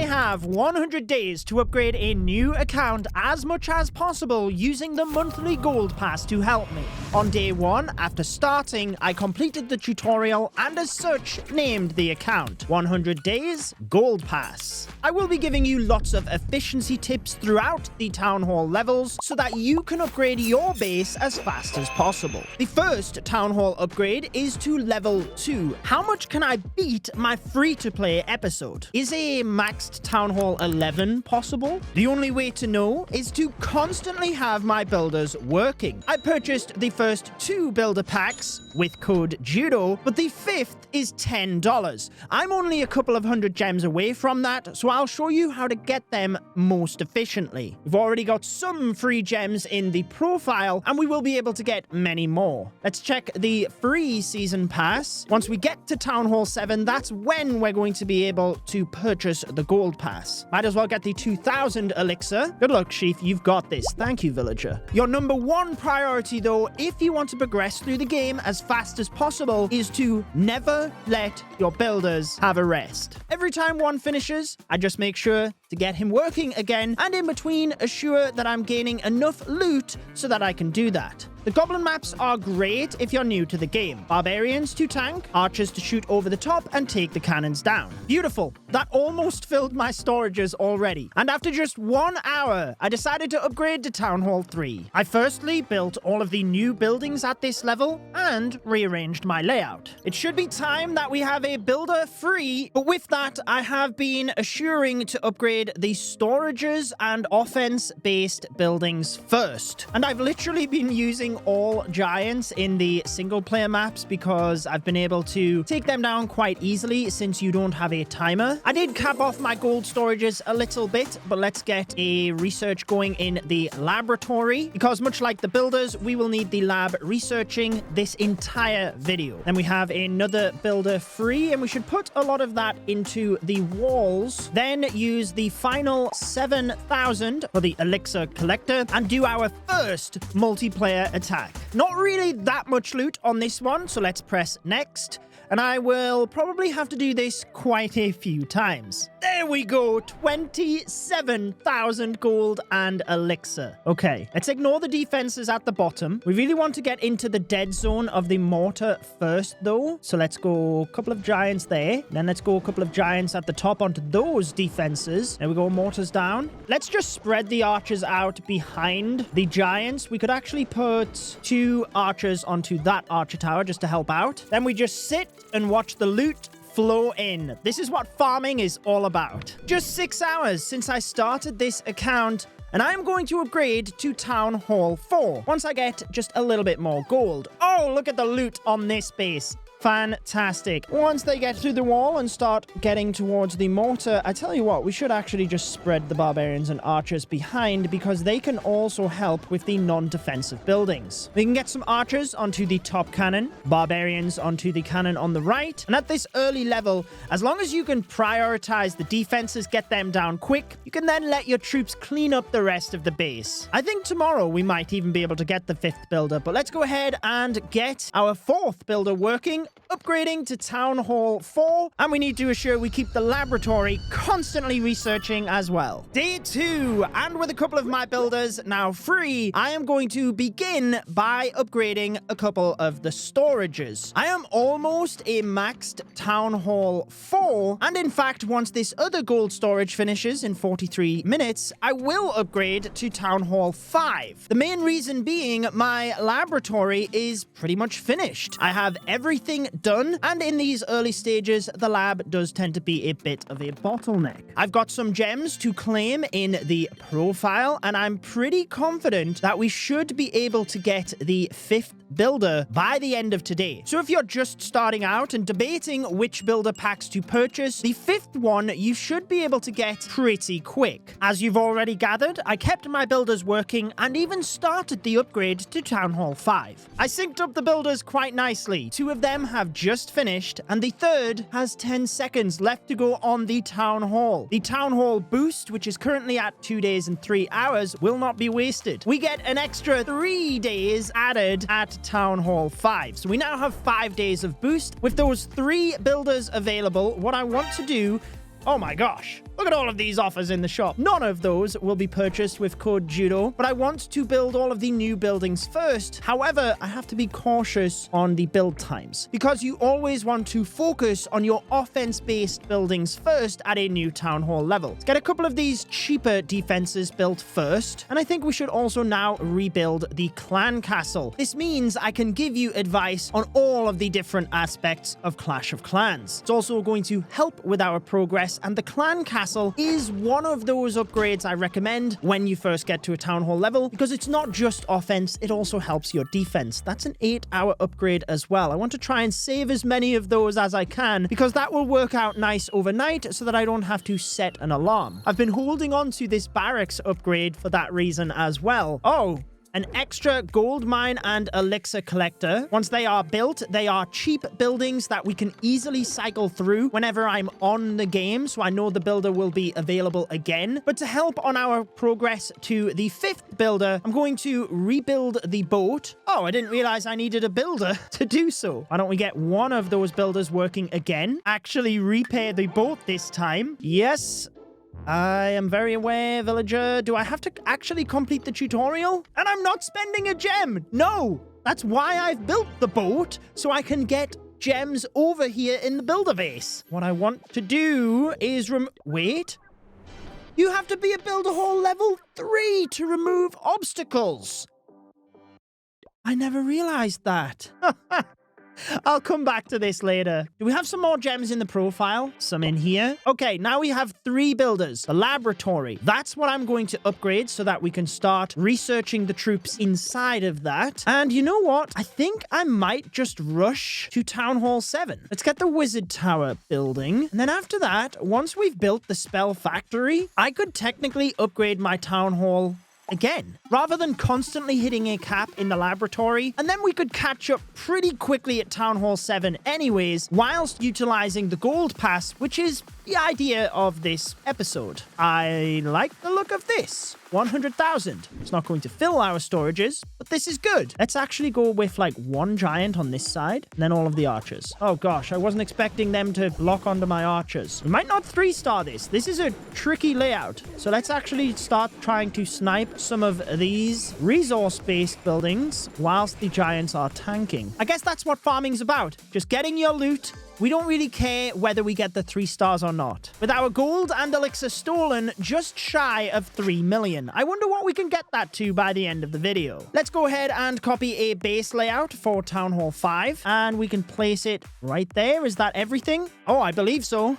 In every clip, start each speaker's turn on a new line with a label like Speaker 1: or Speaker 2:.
Speaker 1: have 100 days to upgrade a new account as much as possible using the monthly gold pass to help me. On day 1, after starting, I completed the tutorial and as such named the account 100 days gold pass. I will be giving you lots of efficiency tips throughout the town hall levels so that you can upgrade your base as fast as possible. The first town hall upgrade is to level 2. How much can I beat my free-to-play episode? Is a maxed town hall 11 possible? The only way to know is to constantly have my builders working. I purchased the first 2 builder packs with code JUDO, but the 5th is $10. I'm only a couple of hundred gems away from that, so I'll show you how to get them most efficiently. We've already got some free gems in the profile, and we will be able to get many more. Let's check the free season pass. Once we get to Town Hall 7, that's when we're going to be able to purchase the gold pass. Might as well get the 2000 elixir. Good luck, Sheaf. You've got this. Thank you, villager. Your number 1 priority, though, if you want to progress through the game as fast as possible, is to never let your builders have a rest. Every time one finishes, I just make sure to get him working again, and in between, assure that I'm gaining enough loot so that I can do that. The goblin maps are great if you're new to the game. Barbarians to tank, archers to shoot over the top and take the cannons down. Beautiful. That almost filled my storages already. And after just 1 hour, I decided to upgrade to Town Hall 3. I firstly built all of the new buildings at this level and rearranged my layout. It should be time that we have a builder free, but with that, I have been assuring to upgrade the storages and offense-based buildings first. And I've literally been using all giants in the single player maps because I've been able to take them down quite easily since you don't have a timer. I did cap off my gold storages a little bit, but let's get a research going in the laboratory because much like the builders, we will need the lab researching this entire video. Then we have another builder free and we should put a lot of that into the walls. Then use the final 7,000 for the elixir collector and do our first multiplayer attack. Not really that much loot on this one, so let's press next. And I will probably have to do this quite a few times. There we go, 27,000 gold and elixir. Okay, let's ignore the defenses at the bottom. We really want to get into the dead zone of the mortar first, though. So let's go a couple of giants there. Then let's go a couple of giants at the top onto those defenses. There we go, mortars down. Let's just spread the archers out behind the giants. We could actually put 2 archers onto that archer tower just to help out. Then we just sit and watch the loot flow in. This is what farming is all about. Just 6 hours since I started this account, and I'm going to upgrade to Town Hall 4 once I get just a little bit more gold. Oh, look at the loot on this base. Fantastic. Once they get through the wall and start getting towards the mortar, I tell you what, we should actually just spread the barbarians and archers behind because they can also help with the non-defensive buildings. We can get some archers onto the top cannon, barbarians onto the cannon on the right, and at this early level, as long as you can prioritize the defenses, get them down quick, you can then let your troops clean up the rest of the base. I think tomorrow we might even be able to get the 5th builder, but let's go ahead and get our 4th builder working, upgrading to Town Hall 4, and we need to assure we keep the laboratory constantly researching as well. Day 2, and with a couple of my builders now free, I am going to begin by upgrading a couple of the storages. I am almost a maxed Town Hall 4, and in fact, once this other gold storage finishes in 43 minutes, I will upgrade to Town Hall 5. The main reason being my laboratory is pretty much finished. I have everything done, and in these early stages, the lab does tend to be a bit of a bottleneck. I've got some gems to claim in the profile, and I'm pretty confident that we should be able to get the 5th builder by the end of today. So if you're just starting out and debating which builder packs to purchase, the 5th one you should be able to get pretty quick. As you've already gathered, I kept my builders working and even started the upgrade to Town Hall 5. I synced up the builders quite nicely. 2 of them have just finished, and the 3rd has 10 seconds left to go on the Town Hall. The Town Hall boost, which is currently at 2 days and 3 hours, will not be wasted. We get an extra 3 days added at Town Hall 5. So we now have 5 days of boost. With those 3 builders available, what I want to do Oh my gosh. Look at all of these offers in the shop. None of those will be purchased with code Judo, but I want to build all of the new buildings first. However, I have to be cautious on the build times because you always want to focus on your offense-based buildings first at a new town hall level. Let's get a couple of these cheaper defenses built first, and I think we should also now rebuild the clan castle. This means I can give you advice on all of the different aspects of Clash of Clans. It's also going to help with our progress, and the clan castle is one of those upgrades I recommend when you first get to a town hall level because it's not just offense, it also helps your defense. That's an 8-hour upgrade as well. I want to try and save as many of those as I can because that will work out nice overnight so that I don't have to set an alarm. I've been holding on to this barracks upgrade for that reason as well. Oh, an extra gold mine and elixir collector. Once they are built, they are cheap buildings that we can easily cycle through whenever I'm on the game, so I know the builder will be available again. But to help on our progress to the 5th builder, I'm going to rebuild the boat. Oh, I didn't realize I needed a builder to do so. Why don't we get one of those builders working again? Actually repair the boat this time. Yes. I am very aware, villager. Do I have to actually complete the tutorial? And I'm not spending a gem. No, that's why I've built the boat, so I can get gems over here in the builder base. What I want to do is wait. You have to be a builder hall level 3 to remove obstacles. I never realized that. I'll come back to this later. Do we have some more gems in the profile? Some in here. Okay, now we have 3 builders. The laboratory. That's what I'm going to upgrade so that we can start researching the troops inside of that. And you know what? I think I might just rush to Town Hall 7. Let's get the Wizard Tower building. And then after that, once we've built the Spell Factory, I could technically upgrade my Town Hall again, rather than constantly hitting a cap in the laboratory, and then we could catch up pretty quickly at Town Hall 7 anyways, whilst utilizing the gold pass, which is the idea of this episode. I like the look of this. 100,000. It's not going to fill our storages, but this is good. Let's actually go with like 1 giant on this side, and then all of the archers. Oh gosh, I wasn't expecting them to lock onto my archers. We might not 3-star this. This is a tricky layout. So let's actually start trying to snipe some of these resource-based buildings whilst the giants are tanking. I guess that's what farming's about. Just getting your loot. We don't really care whether we get the 3 stars or not. With our gold and elixir stolen, just shy of 3 million. I wonder what we can get that to by the end of the video. Let's go ahead and copy a base layout for Town Hall 5, and we can place it right there. Is that everything? Oh, I believe so.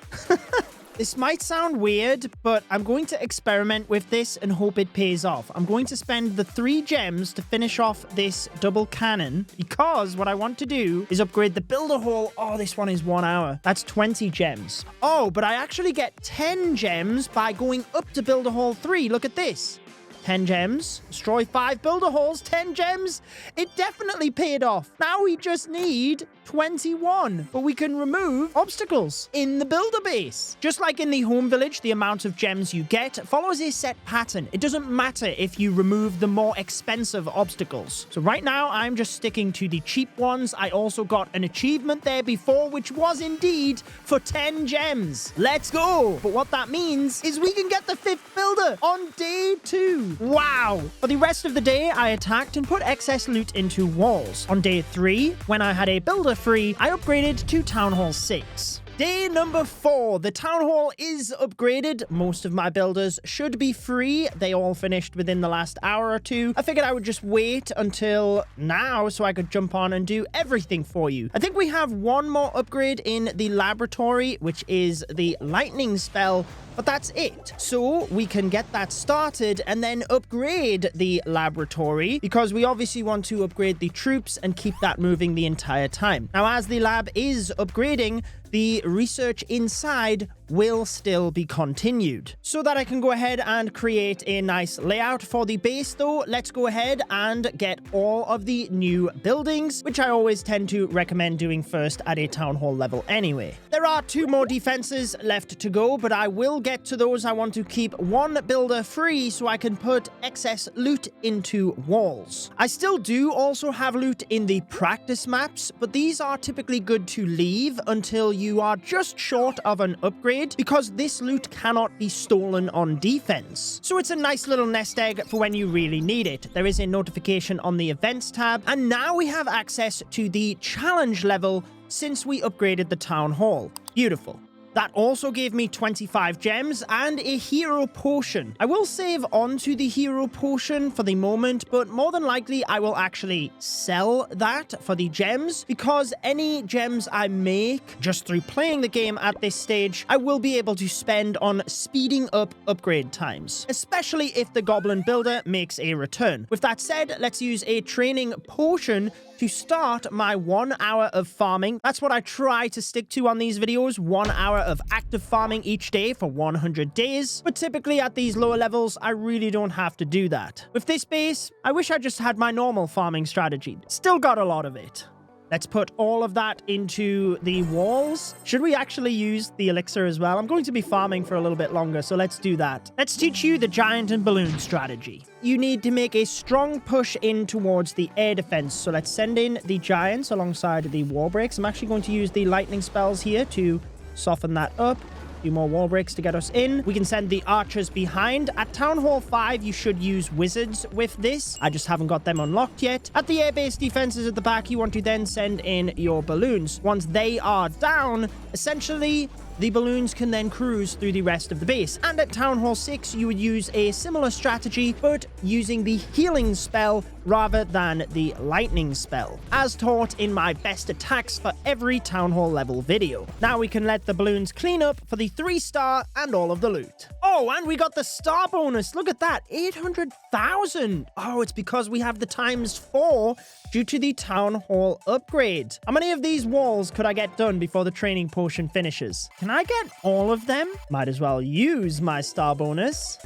Speaker 1: This might sound weird, but I'm going to experiment with this and hope it pays off. I'm going to spend the 3 gems to finish off this double cannon because what I want to do is upgrade the builder hall. Oh, this one is 1 hour. That's 20 gems. Oh, but I actually get 10 gems by going up to builder hall 3. Look at this. 10 gems, destroy 5 builder halls, 10 gems. It definitely paid off. Now we just need 21, but we can remove obstacles in the builder base. Just like in the home village, the amount of gems you get follows a set pattern. It doesn't matter if you remove the more expensive obstacles. So right now, I'm just sticking to the cheap ones. I also got an achievement there before, which was indeed for 10 gems. Let's go. But what that means is we can get the 5th builder on day 2. Wow. For the rest of the day, I attacked and put excess loot into walls. On day 3, when I had a builder free, I upgraded to Town Hall 6. Day number 4. The town hall is upgraded. Most of my builders should be free. They all finished within the last hour or 2. I figured I would just wait until now so I could jump on and do everything for you. I think we have one more upgrade in the laboratory, which is the lightning spell. But that's it. So we can get that started and then upgrade the laboratory because we obviously want to upgrade the troops and keep that moving the entire time. Now, as the lab is upgrading, the research inside will still be continued. So that I can go ahead and create a nice layout for the base though, let's go ahead and get all of the new buildings, which I always tend to recommend doing first at a town hall level anyway. There are 2 more defenses left to go, but I will get to those. I want to keep 1 builder free so I can put excess loot into walls. I still do also have loot in the practice maps, but these are typically good to leave until you are just short of an upgrade because this loot cannot be stolen on defense. So it's a nice little nest egg for when you really need it. There is a notification on the events tab, and now we have access to the challenge level since we upgraded the town hall. Beautiful. That also gave me 25 gems and a hero potion. I will save on to the hero potion for the moment, but more than likely I will actually sell that for the gems, because any gems I make just through playing the game at this stage, I will be able to spend on speeding up upgrade times, especially if the goblin builder makes a return. With that said, let's use a training potion to start my 1 hour of farming. That's what I try to stick to on these videos, 1 hour of active farming each day for 100 days. But typically at these lower levels, I really don't have to do that. With this base, I wish I just had my normal farming strategy. Still got a lot of it. Let's put all of that into the walls. Should we actually use the elixir as well? I'm going to be farming for a little bit longer, so let's do that. Let's teach you the giant and balloon strategy. You need to make a strong push in towards the air defense. So let's send in the giants alongside the wall breaks. I'm actually going to use the lightning spells here to soften that up. Few more wall breaks to get us in. We can send the archers behind. At Town Hall 5, you should use wizards with this. I just haven't got them unlocked yet. At the air-based defenses at the back, you want to then send in your balloons. Once they are down, essentially, the balloons can then cruise through the rest of the base. And at Town Hall 6, you would use a similar strategy, but using the healing spell rather than the lightning spell, as taught in my best attacks for every Town Hall level video. Now we can let the balloons clean up for the 3-star and all of the loot. Oh, and we got the star bonus. Look at that, 800,000. Oh, it's because we have the ×4 due to the Town Hall upgrade. How many of these walls could I get done before the training potion finishes? Can I get all of them? Might as well use my star bonus.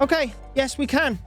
Speaker 1: Okay, yes we can.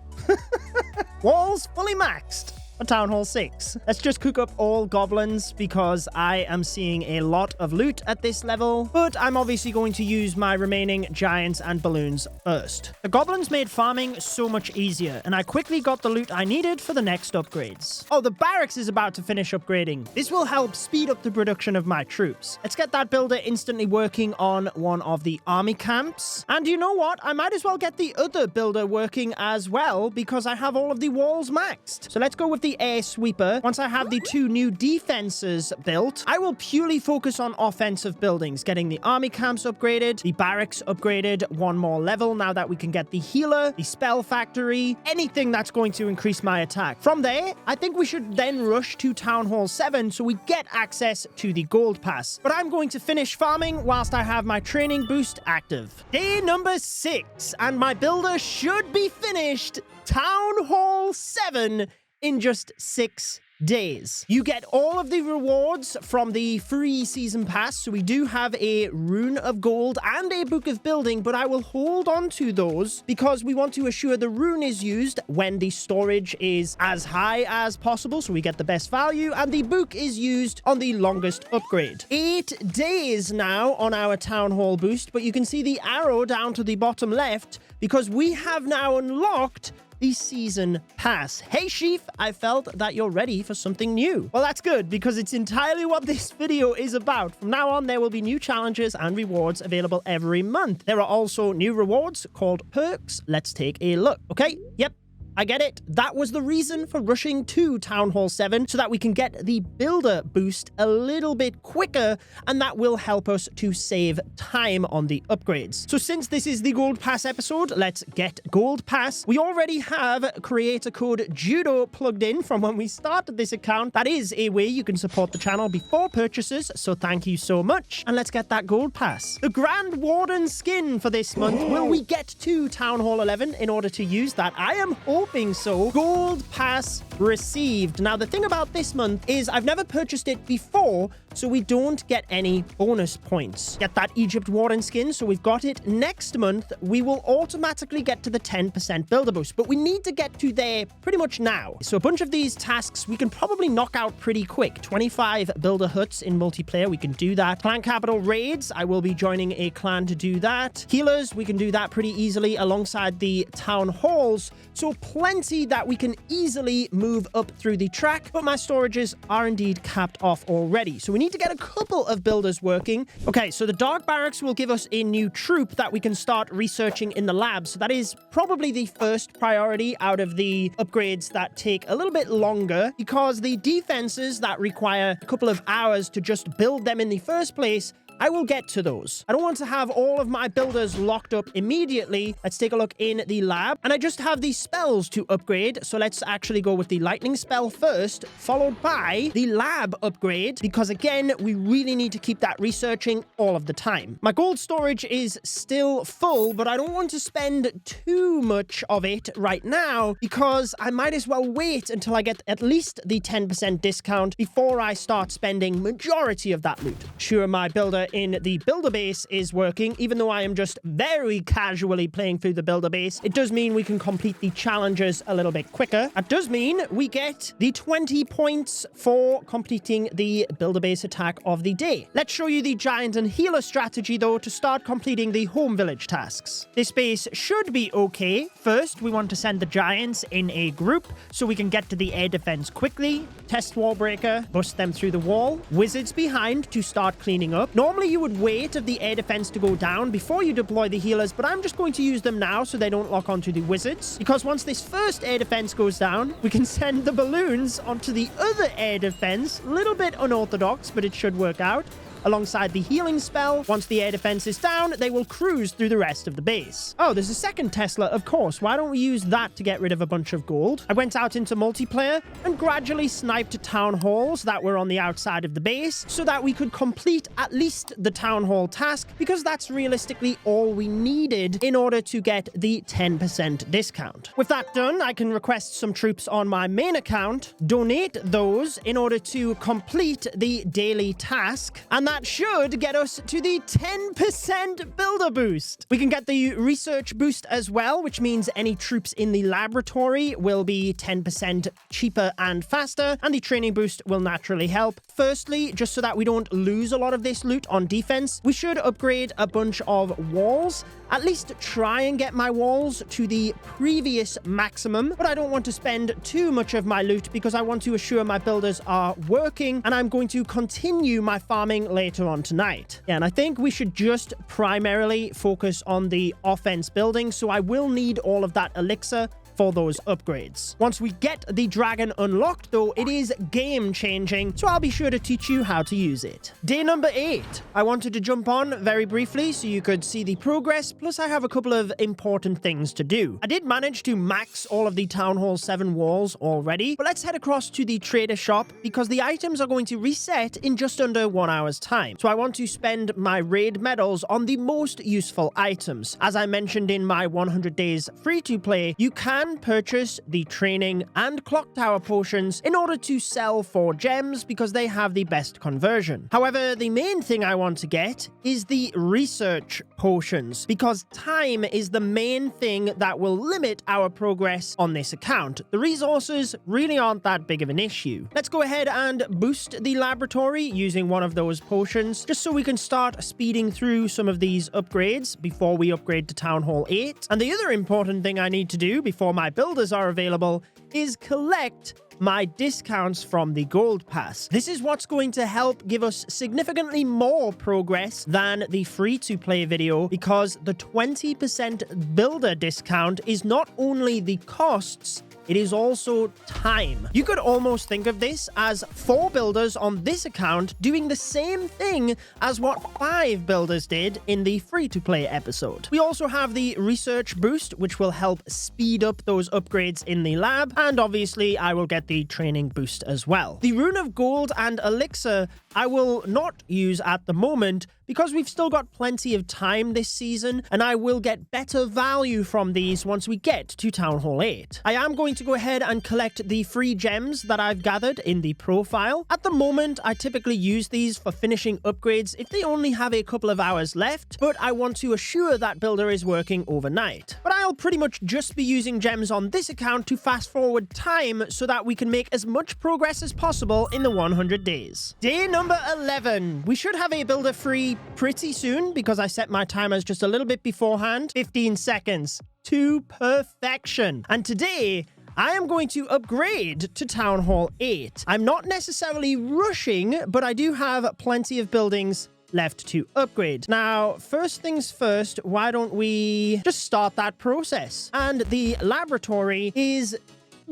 Speaker 1: Walls fully maxed for Town Hall 6. Let's just cook up all goblins because I am seeing a lot of loot at this level, but I'm obviously going to use my remaining giants and balloons first. The goblins made farming so much easier, and I quickly got the loot I needed for the next upgrades. Oh, the barracks is about to finish upgrading. This will help speed up the production of my troops. Let's get that builder instantly working on one of the army camps. And you know what? I might as well get the other builder working as well because I have all of the walls maxed. So let's go with the air sweeper. Once I have the 2 new defenses built, I will purely focus on offensive buildings, getting the army camps upgraded, the barracks upgraded 1 more level now that we can get the healer, the spell factory, anything that's going to increase my attack. From there, I think we should then rush to Town Hall 7 so we get access to the gold pass. But I'm going to finish farming whilst I have my training boost active. Day number 6, and my builder should be finished Town Hall 7 in just 6 days. You get all of the rewards from the free season pass, so we do have a rune of gold and a book of building, but I will hold on to those because we want to assure the rune is used when the storage is as high as possible, so we get the best value, and the book is used on the longest upgrade. 8 days now on our Town Hall boost, but you can see the arrow down to the bottom left because we have now unlocked the season pass. Hey Sheaf, I felt that you're ready for something new. Well, that's good because it's entirely what this video is about. From now on, there will be new challenges and rewards available every month. There are also new rewards called perks. Let's take a look. Okay, yep. I get it. That was the reason for rushing to Town Hall 7 so that we can get the builder boost a little bit quicker, and that will help us to save time on the upgrades. So since this is the Gold Pass episode, let's get Gold Pass. We already have creator code Judo plugged in from when we started this account. That is a way you can support the channel before purchases, so thank you so much. And let's get that Gold Pass. The Grand Warden skin for this month. Will we get to Town Hall 11 in order to use that? I am hoping so. Gold Pass received. Now, the thing about this month is I've never purchased it before, so we don't get any bonus points. Get that Egypt Warden skin, so we've got it. Next month, we will automatically get to the 10% builder boost, but we need to get to there pretty much now. So a bunch of these tasks we can probably knock out pretty quick. 25 builder huts in multiplayer, we can do that. Clan capital raids, I will be joining a clan to do that. Healers, we can do that pretty easily alongside the town halls. So plenty that we can easily move up through the track, but my storages are indeed capped off already. So we need to get a couple of builders working. Okay, so the Dark Barracks will give us a new troop that we can start researching in the lab. So that is probably the first priority out of the upgrades that take a little bit longer, because the defenses that require a couple of hours to just build them in the first place, I will get to those. I don't want to have all of my builders locked up immediately. Let's take a look in the lab. And I just have these spells to upgrade. So let's actually go with the lightning spell first, followed by the lab upgrade, because again, we really need to keep that researching all of the time. My gold storage is still full, but I don't want to spend too much of it right now, because I might as well wait until I get at least the 10% discount before I start spending majority of that loot. Sure, my builder in the builder base is working, even though I am just very casually playing through the builder base. It does mean we can complete the challenges a little bit quicker. That does mean we get the 20 points for completing the builder base attack of the day. Let's show you the giant and healer strategy though to start completing the home village tasks. This base should be okay. First, we want to send the giants in a group so we can get to the air defense quickly. Test wall breaker, bust them through the wall. Wizards behind to start cleaning up. Normally you would wait for the air defense to go down before you deploy the healers, but I'm just going to use them now so they don't lock onto the wizards, because once this first air defense goes down, we can send the balloons onto the other air defense. A little bit unorthodox, but it should work out. Alongside the healing spell, once the air defense is down, they will cruise through the rest of the base. Oh, there's a second Tesla, of course. Why don't we use that to get rid of a bunch of gold? I went out into multiplayer and gradually sniped town halls that were on the outside of the base so that we could complete at least the town hall task, because that's realistically all we needed in order to get the 10% discount. With that done, I can request some troops on my main account, donate those in order to complete the daily task, and that should get us to the 10% builder boost. We can get the research boost as well, which means any troops in the laboratory will be 10% cheaper and faster, and the training boost will naturally help. Firstly, just so that we don't lose a lot of this loot on defense, we should upgrade a bunch of walls. At least try and get my walls to the previous maximum, but I don't want to spend too much of my loot because I want to assure my builders are working, and I'm going to continue my farming later on tonight. Yeah, and I think we should just primarily focus on the offense building, so I will need all of that elixir for those upgrades. Once we get the dragon unlocked though, it is game changing, so I'll be sure to teach you how to use it. Day number 8. I wanted to jump on very briefly so you could see the progress, plus I have a couple of important things to do. I did manage to max all of the Town Hall 7 walls already, but let's head across to the trader shop because the items are going to reset in just under 1 hour's time. So I want to spend my raid medals on the most useful items. As I mentioned in my 100 days free to play, you can purchase the training and clock tower potions in order to sell for gems because they have the best conversion. However, the main thing I want to get is the research potions, because time is the main thing that will limit our progress on this account. The resources really aren't that big of an issue. Let's go ahead and boost the laboratory using one of those potions, just so we can start speeding through some of these upgrades before we upgrade to Town Hall 8. And the other important thing I need to do before my builders are available is collect my discounts from the gold pass. This is what's going to help give us significantly more progress than the free-to-play video, because the 20% builder discount is not only the costs, it is also time. You could almost think of this as 4 builders on this account doing the same thing as what 5 builders did in the free-to-play episode. We also have the research boost, which will help speed up those upgrades in the lab, and obviously I will get the training boost as well. The Rune of Gold and Elixir I will not use at the moment because we've still got plenty of time this season, and I will get better value from these once we get to Town Hall 8. I am going to go ahead and collect the free gems that I've gathered in the profile. At the moment, I typically use these for finishing upgrades if they only have a couple of hours left, but I want to assure that builder is working overnight. But I'll pretty much just be using gems on this account to fast forward time so that we can make as much progress as possible in the 100 days. Day number number 11. We should have a builder free pretty soon because I set my timers just a little bit beforehand. 15 seconds to perfection. And today, I am going to upgrade to Town Hall 8. I'm not necessarily rushing, but I do have plenty of buildings left to upgrade. Now, first things first, why don't we just start that process? And the laboratory is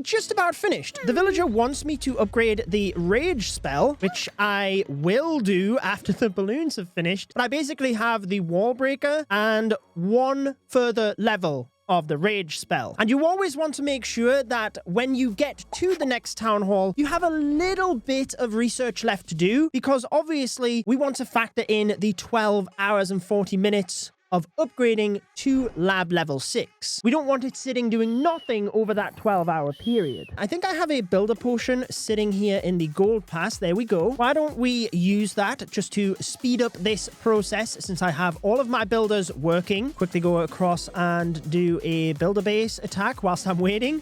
Speaker 1: just about finished. The villager wants me to upgrade the rage spell, which I will do after the balloons have finished. But I basically have the wall breaker and one further level of the rage spell. And you always want to make sure that when you get to the next town hall, you have a little bit of research left to do, because obviously we want to factor in the 12 hours and 40 minutes of upgrading to lab level 6. We don't want it sitting doing nothing over that 12-hour period. I think I have a builder potion sitting here in the gold pass. There we go. Why don't we use that just to speed up this process, since I have all of my builders working. Quickly go across and do a builder base attack whilst I'm waiting.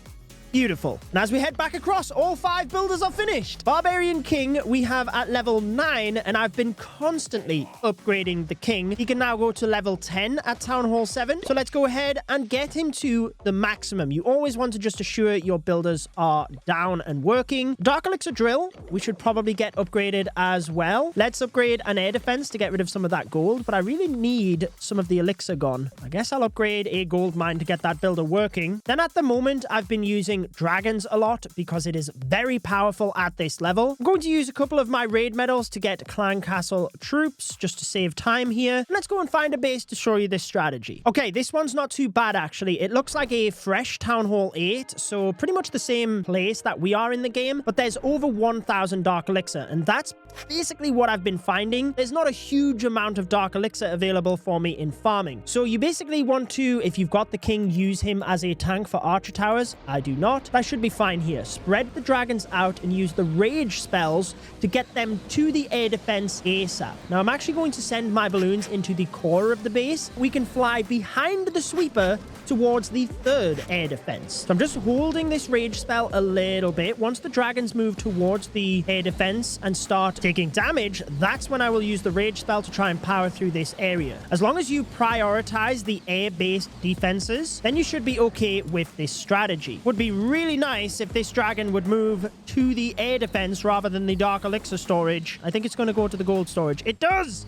Speaker 1: Beautiful. And as we head back across, all 5 builders are finished. Barbarian King, we have at level 9, and I've been constantly upgrading the king. He can now go to level 10 at Town Hall 7. So let's go ahead and get him to the maximum. You always want to just assure your builders are down and working. Dark Elixir Drill, we should probably get upgraded as well. Let's upgrade an air defense to get rid of some of that gold, but I really need some of the elixir gone. I guess I'll upgrade a gold mine to get that builder working. Then at the moment, I've been using dragons a lot because it is very powerful at this level. I'm going to use a couple of my raid medals to get clan castle troops just to save time here. Let's go and find a base to show you this strategy. Okay, this one's not too bad actually. It looks like a fresh Town Hall 8, so pretty much the same place that we are in the game, but there's over 1,000 dark elixir, and that's basically what I've been finding. There's not a huge amount of dark elixir available for me in farming. So you basically want to, if you've got the king, use him as a tank for archer towers. I do not. That should be fine here. Spread the dragons out and use the rage spells to get them to the air defense ASAP. Now, I'm actually going to send my balloons into the core of the base. We can fly behind the sweeper towards the 3rd air defense. So I'm just holding this rage spell a little bit. Once the dragons move towards the air defense and start taking damage, that's when I will use the rage spell to try and power through this area. As long as you prioritize the air-based defenses, then you should be okay with this strategy. Would be really nice if this dragon would move to the air defense rather than the dark elixir storage. I think it's going to go to the gold storage. It does!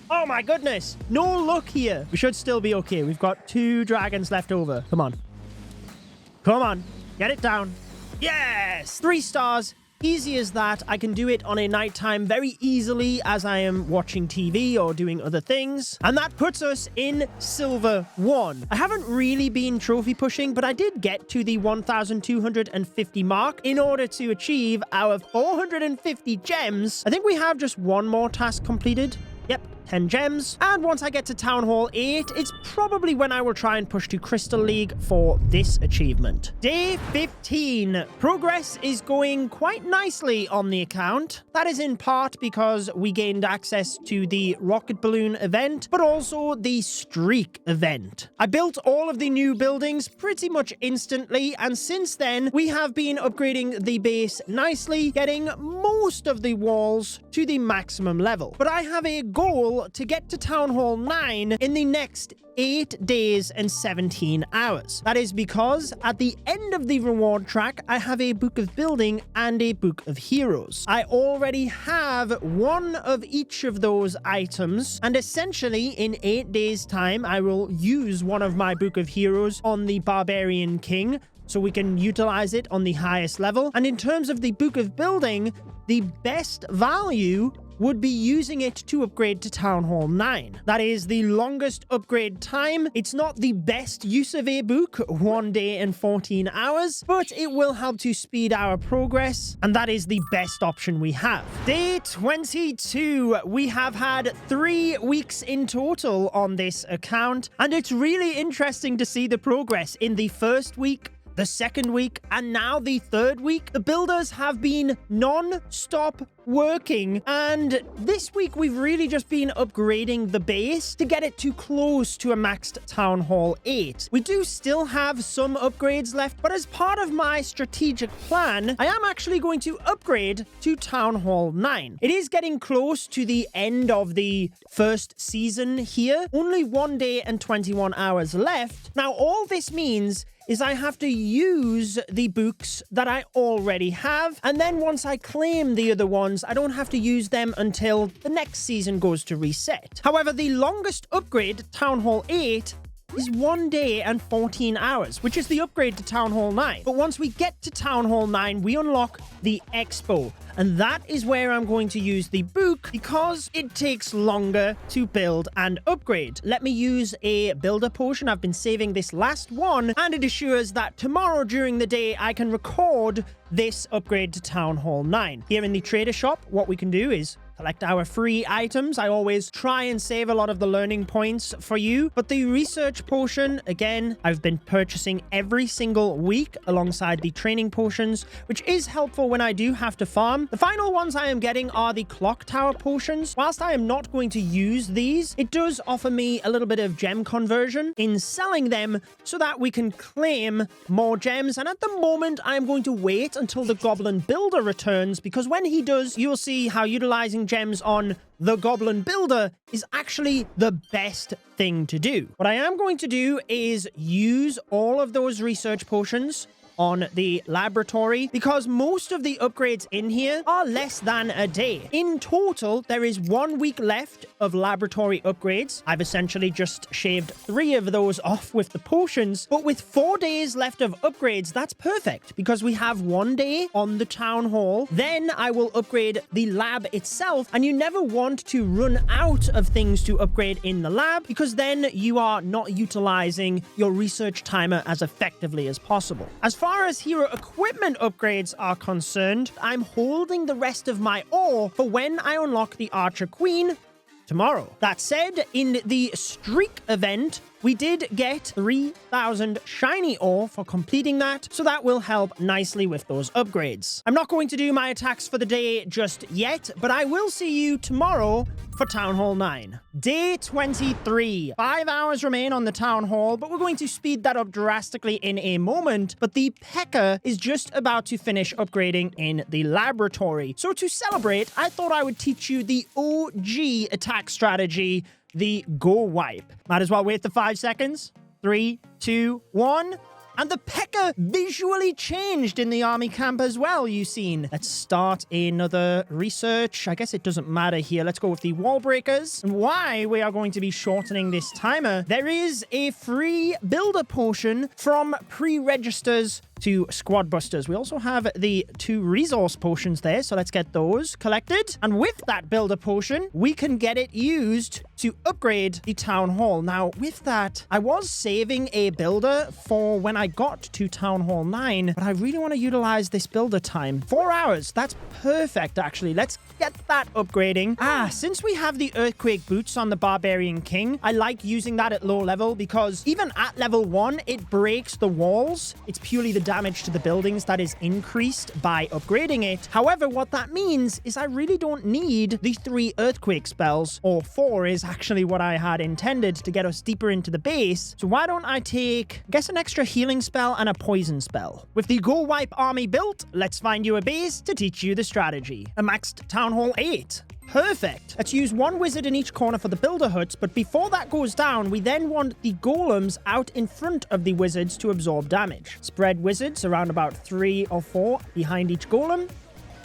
Speaker 1: Oh my goodness. No luck here. We should still be okay. We've got 2 dragons left over. Come on. Come on. Get it down. Yes! 3 stars. Easy as that. I can do it on a nighttime very easily as I am watching TV or doing other things. And that puts us in silver 1. I haven't really been trophy pushing, but I did get to the 1,250 mark in order to achieve our 450 gems. I think we have just one more task completed. Yep, 10 gems. And once I get to Town Hall 8, it's probably when I will try and push to Crystal League for this achievement. Day 15. Progress is going quite nicely on the account. That is in part because we gained access to the rocket balloon event, but also the streak event. I built all of the new buildings pretty much instantly, and since then, we have been upgrading the base nicely, getting most of the walls to the maximum level. But I have a goal to get to Town Hall 9 in the next 8 days and 17 hours. That is because at the end of the reward track, I have a book of building and a book of heroes. I already have one of each of those items, and essentially in 8 days time, I will use one of my book of heroes on the Barbarian King, so we can utilize it on the highest level. And in terms of the book of building, the best value would be using it to upgrade to Town Hall 9. That is the longest upgrade time. It's not the best use of a book, 1 day and 14 hours, but it will help to speed our progress, and that is the best option we have. Day 22. We have had 3 weeks in total on this account, and it's really interesting to see the progress. In the first week, the second week, and now the third week. The builders have been non-stop working, and this week we've really just been upgrading the base to get it too close to a maxed Town Hall 8. We do still have some upgrades left, but as part of my strategic plan, I am actually going to upgrade to Town Hall 9. It is getting close to the end of the first season here. Only 1 day and 21 hours left. Now, all this means is I have to use the books that I already have, and then once I claim the other ones, I don't have to use them until the next season goes to reset. However, the longest upgrade, Town Hall 8, is 1 day and 14 hours, which is the upgrade to Town Hall 9. But once we get to Town Hall 9, we unlock the Expo, and that is where I'm going to use the book because it takes longer to build and upgrade. Let me use a builder potion. I've been saving this last one, and it assures that tomorrow during the day I can record this upgrade to Town Hall 9. Here in the trader shop, what we can do is collect our free items. I always try and save a lot of the learning points for you. But the research potion, again, I've been purchasing every single week alongside the training potions, which is helpful when I do have to farm. The final ones I am getting are the clock tower potions. Whilst I am not going to use these, it does offer me a little bit of gem conversion in selling them so that we can claim more gems. And at the moment, I'm going to wait until the Goblin Builder returns, because when he does, you will see how utilizing gems on the Goblin Builder is actually the best thing to do. What I am going to do is use all of those research potions on the laboratory, because most of the upgrades in here are less than a day. In total, there is 1 week left of laboratory upgrades. I've essentially just shaved 3 of those off with the potions, but with 4 days left of upgrades, that's perfect because we have 1 day on the town hall. Then I will upgrade the lab itself, and you never want to run out of things to upgrade in the lab, because then you are not utilizing your research timer as effectively as possible. As far as hero equipment upgrades are concerned, I'm holding the rest of my ore for when I unlock the Archer Queen tomorrow. That said, in the streak event, we did get 3,000 shiny ore for completing that, so that will help nicely with those upgrades. I'm not going to do my attacks for the day just yet, but I will see you tomorrow for Town Hall 9. Day 23. 5 hours remain on the Town Hall, but we're going to speed that up drastically in a moment. But the P.E.K.K.A. is just about to finish upgrading in the laboratory. So to celebrate, I thought I would teach you the OG attack strategy, the Go Wipe. Might as well wait the 5 seconds. 3, 2, 1... And the P.E.K.K.A. visually changed in the army camp as well, you've seen. Let's start another research. I guess it doesn't matter here. Let's go with the wall breakers. And why we are going to be shortening this timer, there is a free builder potion from pre-registers to squad busters. We also have the 2 resource potions there, so let's get those collected. And with that builder potion, we can get it used to upgrade the town hall. Now, with that, I was saving a builder for when I got to Town Hall 9, but I really want to utilize this builder time. 4 hours, that's perfect, actually. Let's get that upgrading. Since we have the Earthquake Boots on the Barbarian King, I like using that at low level, because even at level 1, it breaks the walls. It's purely the damage to the buildings that is increased by upgrading it. However, what that means is I really don't need the 3 Earthquake spells, or 4 is actually what I had intended to get us deeper into the base. So why don't I take, I guess, an extra healing spell and a poison spell. With the Go Wipe army built, let's find you a base to teach you the strategy. A maxed Town Hall 8. Perfect. Let's use 1 wizard in each corner for the builder huts, but before that goes down, we then want the golems out in front of the wizards to absorb damage. Spread wizards around about 3 or 4 behind each golem.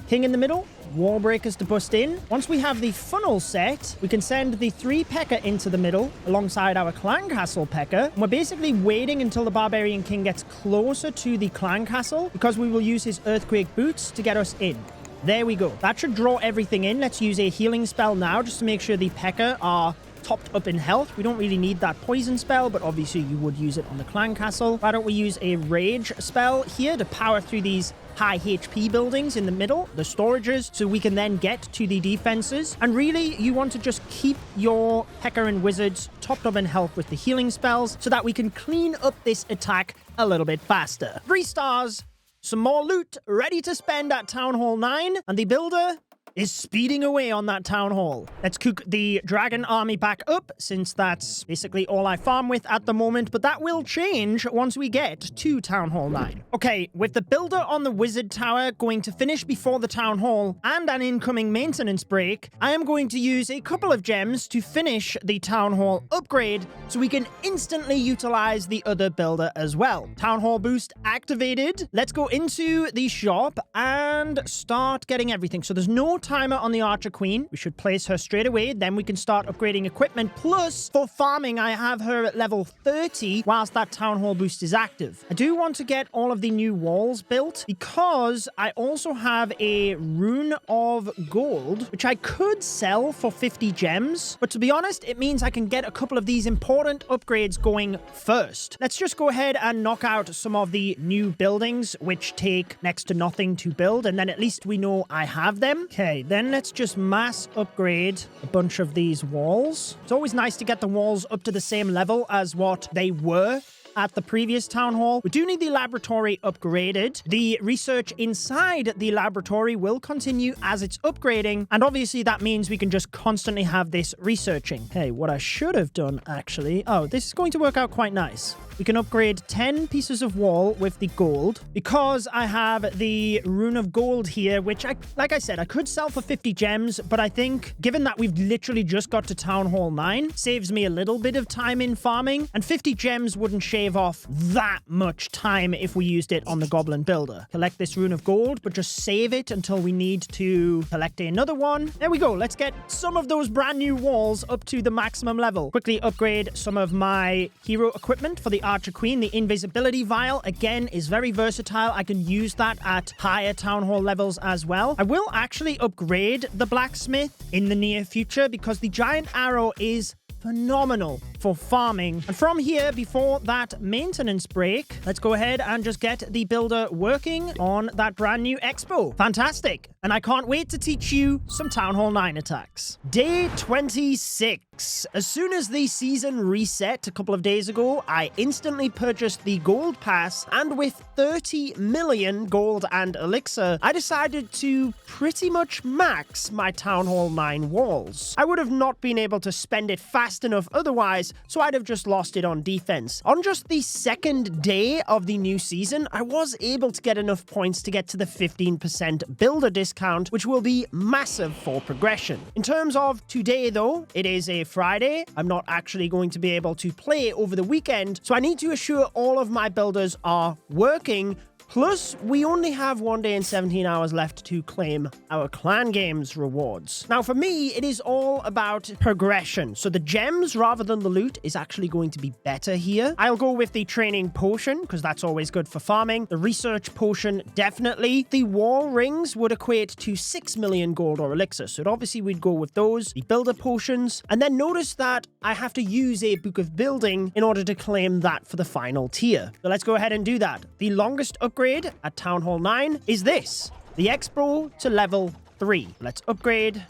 Speaker 1: King in the middle, wall breakers to bust in. Once we have the funnel set, we can send the 3 P.E.K.K.A. into the middle alongside our clan castle P.E.K.K.A. And we're basically waiting until the Barbarian King gets closer to the clan castle, because we will use his Earthquake Boots to get us in. There we go. That should draw everything in. Let's use a healing spell now just to make sure the P.E.K.K.A. are topped up in health. We don't really need that poison spell, but obviously you would use it on the clan castle. Why don't we use a rage spell here to power through these high HP buildings in the middle, the storages, so we can then get to the defenses. And really, you want to just keep your P.E.K.K.A. and wizards topped up in health with the healing spells so that we can clean up this attack a little bit faster. 3 stars, some more loot, ready to spend at Town Hall 9, and the builder is speeding away on that town hall. Let's cook the dragon army back up, since that's basically all I farm with at the moment, but that will change once we get to Town Hall 9. Okay, with the builder on the wizard tower going to finish before the town hall and an incoming maintenance break, I am going to use a couple of gems to finish the town hall upgrade so we can instantly utilize the other builder as well. Town hall boost activated. Let's go into the shop and start getting everything. So there's no timer on the Archer Queen. We should place her straight away. Then we can start upgrading equipment. Plus, for farming, I have her at level 30 whilst that Town Hall boost is active. I do want to get all of the new walls built because I also have a Rune of Gold, which I could sell for 50 gems. But to be honest, it means I can get a couple of these important upgrades going first. Let's just go ahead and knock out some of the new buildings, which take next to nothing to build. And then at least we know I have them. Okay, then let's just mass upgrade a bunch of these walls. It's always nice to get the walls up to the same level as what they were at the previous town hall. We do need the laboratory upgraded. The research inside the laboratory will continue as it's upgrading, and obviously that means we can just constantly have this researching. Hey, what I should have done actually, oh, this is going to work out quite nice. We can upgrade 10 pieces of wall with the gold because I have the Rune of Gold here, which like I said, I could sell for 50 gems, but I think given that we've literally just got to Town Hall 9, saves me a little bit of time in farming, and 50 gems wouldn't shave off that much time if we used it on the Goblin Builder. Collect this Rune of Gold, but just save it until we need to collect another one. There we go. Let's get some of those brand new walls up to the maximum level. Quickly upgrade some of my hero equipment for the Archer Queen. The invisibility vial, again, is very versatile. I can use that at higher town hall levels as well. I will actually upgrade the blacksmith in the near future because the giant arrow is phenomenal for farming. And from here, before that maintenance break, let's go ahead and just get the builder working on that brand new expo. Fantastic. And I can't wait to teach you some Town Hall 9 attacks. Day 26. As soon as the season reset a couple of days ago, I instantly purchased the gold pass, and with 30 million gold and elixir, I decided to pretty much max my Town Hall 9 walls. I would have not been able to spend it fast enough otherwise, so I'd have just lost it on defense. On just the second day of the new season, I was able to get enough points to get to the 15% builder discount, which will be massive for progression. In terms of today though, it is a Friday. I'm not actually going to be able to play over the weekend, so I need to assure all of my builders are working. Plus, we only have 1 day and 17 hours left to claim our clan games rewards. Now, for me, it is all about progression. So the gems, rather than the loot, is actually going to be better here. I'll go with the training potion, because that's always good for farming. The research potion, definitely. The wall rings would equate to 6 million gold or elixir. So obviously, we'd go with those. The builder potions. And then notice that I have to use a book of building in order to claim that for the final tier. So let's go ahead and do that. The longest upgrade at Town Hall 9 is this, the Expo to level 3. Let's upgrade,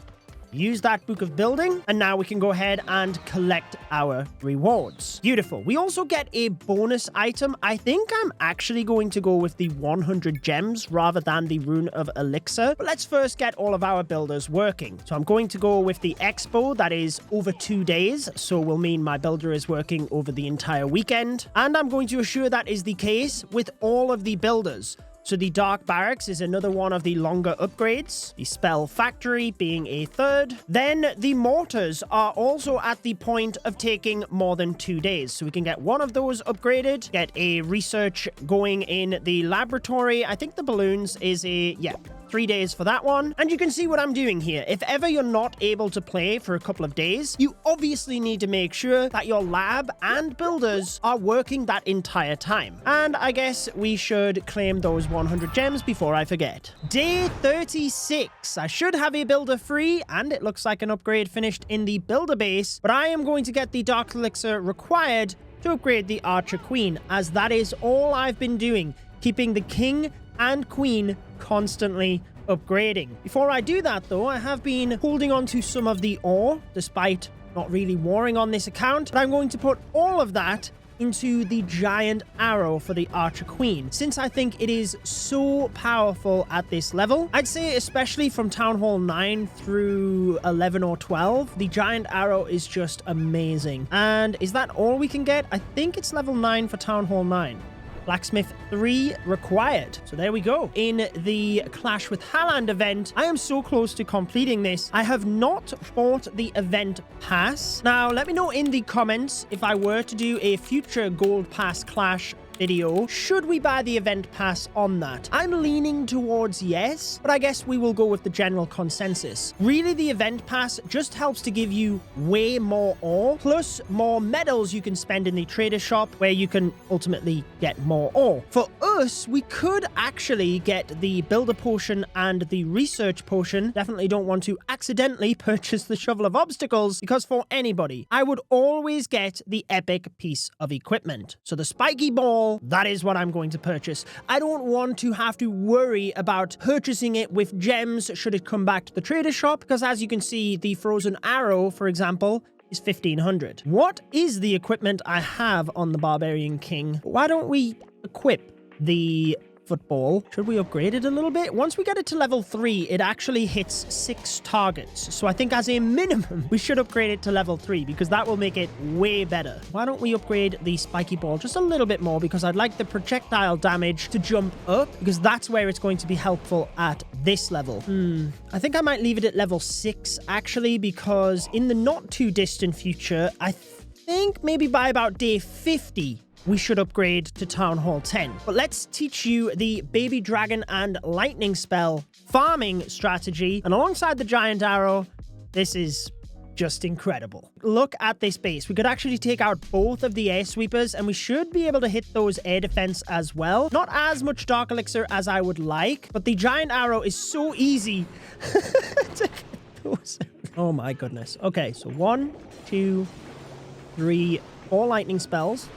Speaker 1: use that book of building, and now we can go ahead and collect our rewards. Beautiful. We also get a bonus item. I think I'm actually going to go with the 100 gems rather than the Rune of Elixir. But let's first get all of our builders working. So I'm going to go with the Expo. That is over 2 days, so will mean my builder is working over the entire weekend. And I'm going to assure that is the case with all of the builders. So the Dark Barracks is another one of the longer upgrades, the Spell Factory being a third. Then the Mortars are also at the point of taking more than 2 days. So we can get one of those upgraded, get a research going in the laboratory. I think the balloons is a, yeah. 3 days for that one. And you can see what I'm doing here. If ever you're not able to play for a couple of days, you obviously need to make sure that your lab and builders are working that entire time. And I guess we should claim those 100 gems before I forget. Day 36. I should have a builder free, and it looks like an upgrade finished in the builder base, but I am going to get the Dark Elixir required to upgrade the Archer Queen, as that is all I've been doing, keeping the King and Queen constantly upgrading. Before I do that though, I have been holding on to some of the ore, despite not really warring on this account, but I'm going to put all of that into the giant arrow for the Archer Queen, since I think it is so powerful at this level. I'd say especially from Town Hall 9 through 11 or 12, the giant arrow is just amazing. And is that all we can get? I think it's level 9 for Town Hall 9. Blacksmith 3 required. So there we go. In the Clash with Halland event, I am so close to completing this. I have not bought the event pass. Now, let me know in the comments if I were to do a future Gold Pass Clash video, should we buy the event pass on that? I'm leaning towards yes, but I guess we will go with the general consensus. Really, the event pass just helps to give you way more ore, plus more medals you can spend in the trader shop, where you can ultimately get more ore. For us, we could actually get the builder potion and the research potion. Definitely don't want to accidentally purchase the shovel of obstacles, because for anybody, I would always get the epic piece of equipment. So the spiky ball, that is what I'm going to purchase. I don't want to have to worry about purchasing it with gems should it come back to the trader shop, because as you can see, the frozen arrow, for example, is 1500. What is the equipment I have on the Barbarian King? Why don't we equip the football? Should we upgrade it a little bit? Once we get it to level 3, it actually hits 6 targets. So I think as a minimum, we should upgrade it to level 3, because that will make it way better. Why don't we upgrade the spiky ball just a little bit more, because I'd like the projectile damage to jump up, because that's where it's going to be helpful at this level. I think I might leave it at level 6 actually, because in the not too distant future, I think maybe by about day 50, we should upgrade to Town Hall 10. But let's teach you the Baby Dragon and Lightning Spell farming strategy. And alongside the Giant Arrow, this is just incredible. Look at this base. We could actually take out both of the air sweepers, and we should be able to hit those air defense as well. Not as much Dark Elixir as I would like, but the Giant Arrow is so easy to get those. Oh my goodness. Okay, so 1, 2, 3, 4 lightning spells.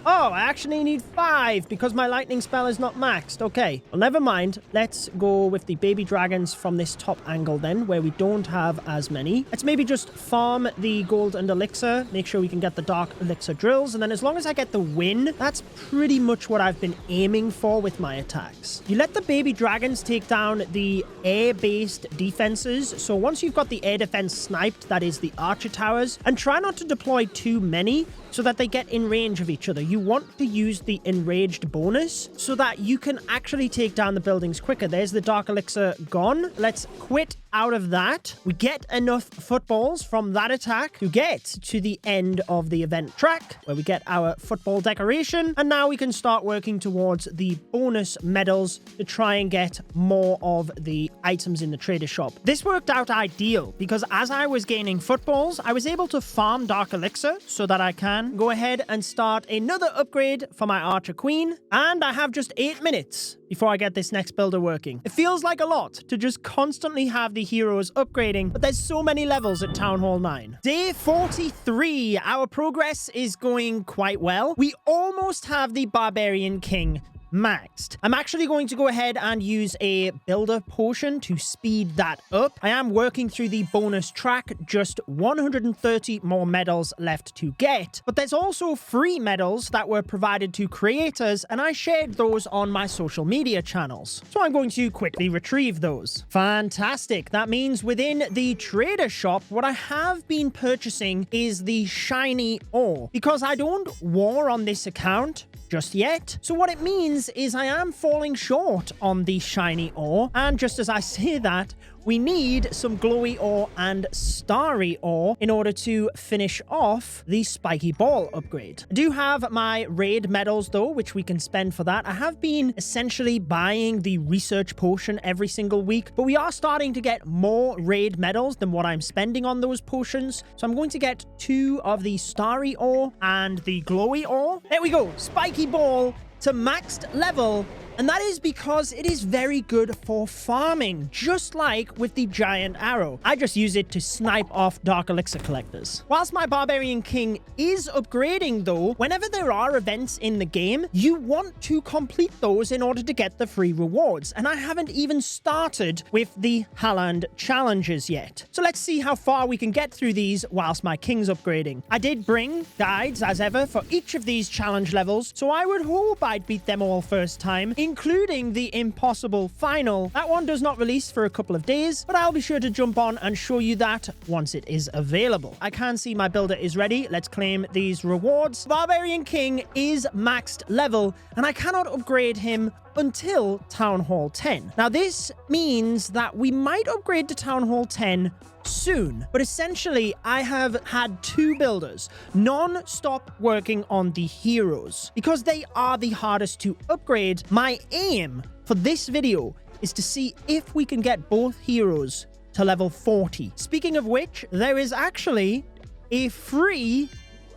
Speaker 1: Oh, I actually need 5 because my lightning spell is not maxed. Okay, well, never mind. Let's go with the baby dragons from this top angle then, where we don't have as many. Let's maybe just farm the gold and elixir, make sure we can get the dark elixir drills, and then as long as I get the win, that's pretty much what I've been aiming for with my attacks. You let the baby dragons take down the air-based defenses, so once you've got the air defense sniped, that is the archer towers, and try not to deploy too many so that they get in range of each other. You want to use the enraged bonus so that you can actually take down the buildings quicker. There's the dark elixir gone. Let's quit out of that. We get enough footballs from that attack to get to the end of the event track, where we get our football decoration, and now we can start working towards the bonus medals to try and get more of the items in the trader shop. This worked out ideal because as I was gaining footballs, I was able to farm dark elixir so that I can go ahead and start another upgrade for my archer queen, and I have just 8 minutes before I get this next builder working. It feels like a lot to just constantly have the heroes upgrading, but there's so many levels at Town Hall 9. Day 43, our progress is going quite well. We almost have the Barbarian King maxed. I'm actually going to go ahead and use a builder potion to speed that up. I am working through the bonus track, just 130 more medals left to get, but there's also free medals that were provided to creators, and I shared those on my social media channels. So I'm going to quickly retrieve those. Fantastic. That means within the trader shop, what I have been purchasing is the shiny ore, because I don't war on this account just yet. So what it means means is I am falling short on the shiny ore. And just as I say that, we need some glowy ore and starry ore in order to finish off the spiky ball upgrade. I do have my raid medals though, which we can spend for that. I have been essentially buying the research potion every single week, but we are starting to get more raid medals than what I'm spending on those potions. So I'm going to get 2 of the starry ore and the glowy ore. There we go. Spiky ball to maxed level. And that is because it is very good for farming, just like with the giant arrow. I just use it to snipe off dark elixir collectors. Whilst my barbarian king is upgrading though, whenever there are events in the game, you want to complete those in order to get the free rewards. And I haven't even started with the Halland challenges yet. So let's see how far we can get through these whilst my king's upgrading. I did bring guides as ever for each of these challenge levels, so I would hope I'd beat them all first time, including the impossible final. That one does not release for a couple of days, but I'll be sure to jump on and show you that once it is available. I can see my builder is ready. Let's claim these rewards. Barbarian King is maxed level, and I cannot upgrade him until Town Hall 10. Now, this means that we might upgrade to Town Hall 10 soon, but essentially I have had 2 builders non-stop working on the heroes because they are the hardest to upgrade. My aim for this video is to see if we can get both heroes to level 40. Speaking of which, there is actually a free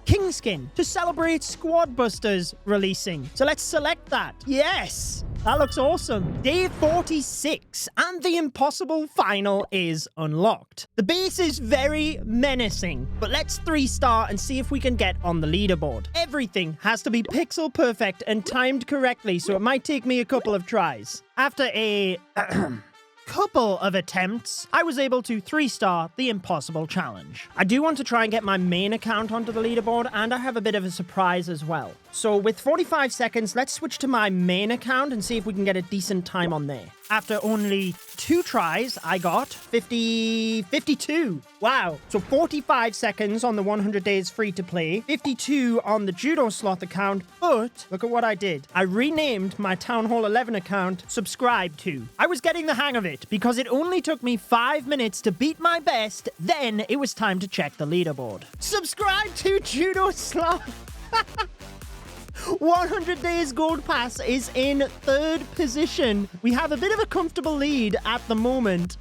Speaker 1: King skin to celebrate Squad Busters releasing. So let's select that. Yes, that looks awesome. Day 46 and the impossible final is unlocked. The base is very menacing, but let's 3-star and see if we can get on the leaderboard. Everything has to be pixel perfect and timed correctly, so it might take me a couple of tries. After a couple of attempts, I was able to 3-star the impossible challenge. I do want to try and get my main account onto the leaderboard, and I have a bit of a surprise as well. So with 45 seconds, let's switch to my main account and see if we can get a decent time on there. After only 2 tries, I got 52. Wow. So 45 seconds on the 100 days free to play, 52 on the Judo Sloth account, but look at what I did. I renamed my Town Hall 11 account Subscribe To. I was getting the hang of it because it only took me 5 minutes to beat my best, then it was time to check the leaderboard. Subscribe to Judo Sloth! 100 days gold pass is in 3rd position. We have a bit of a comfortable lead at the moment.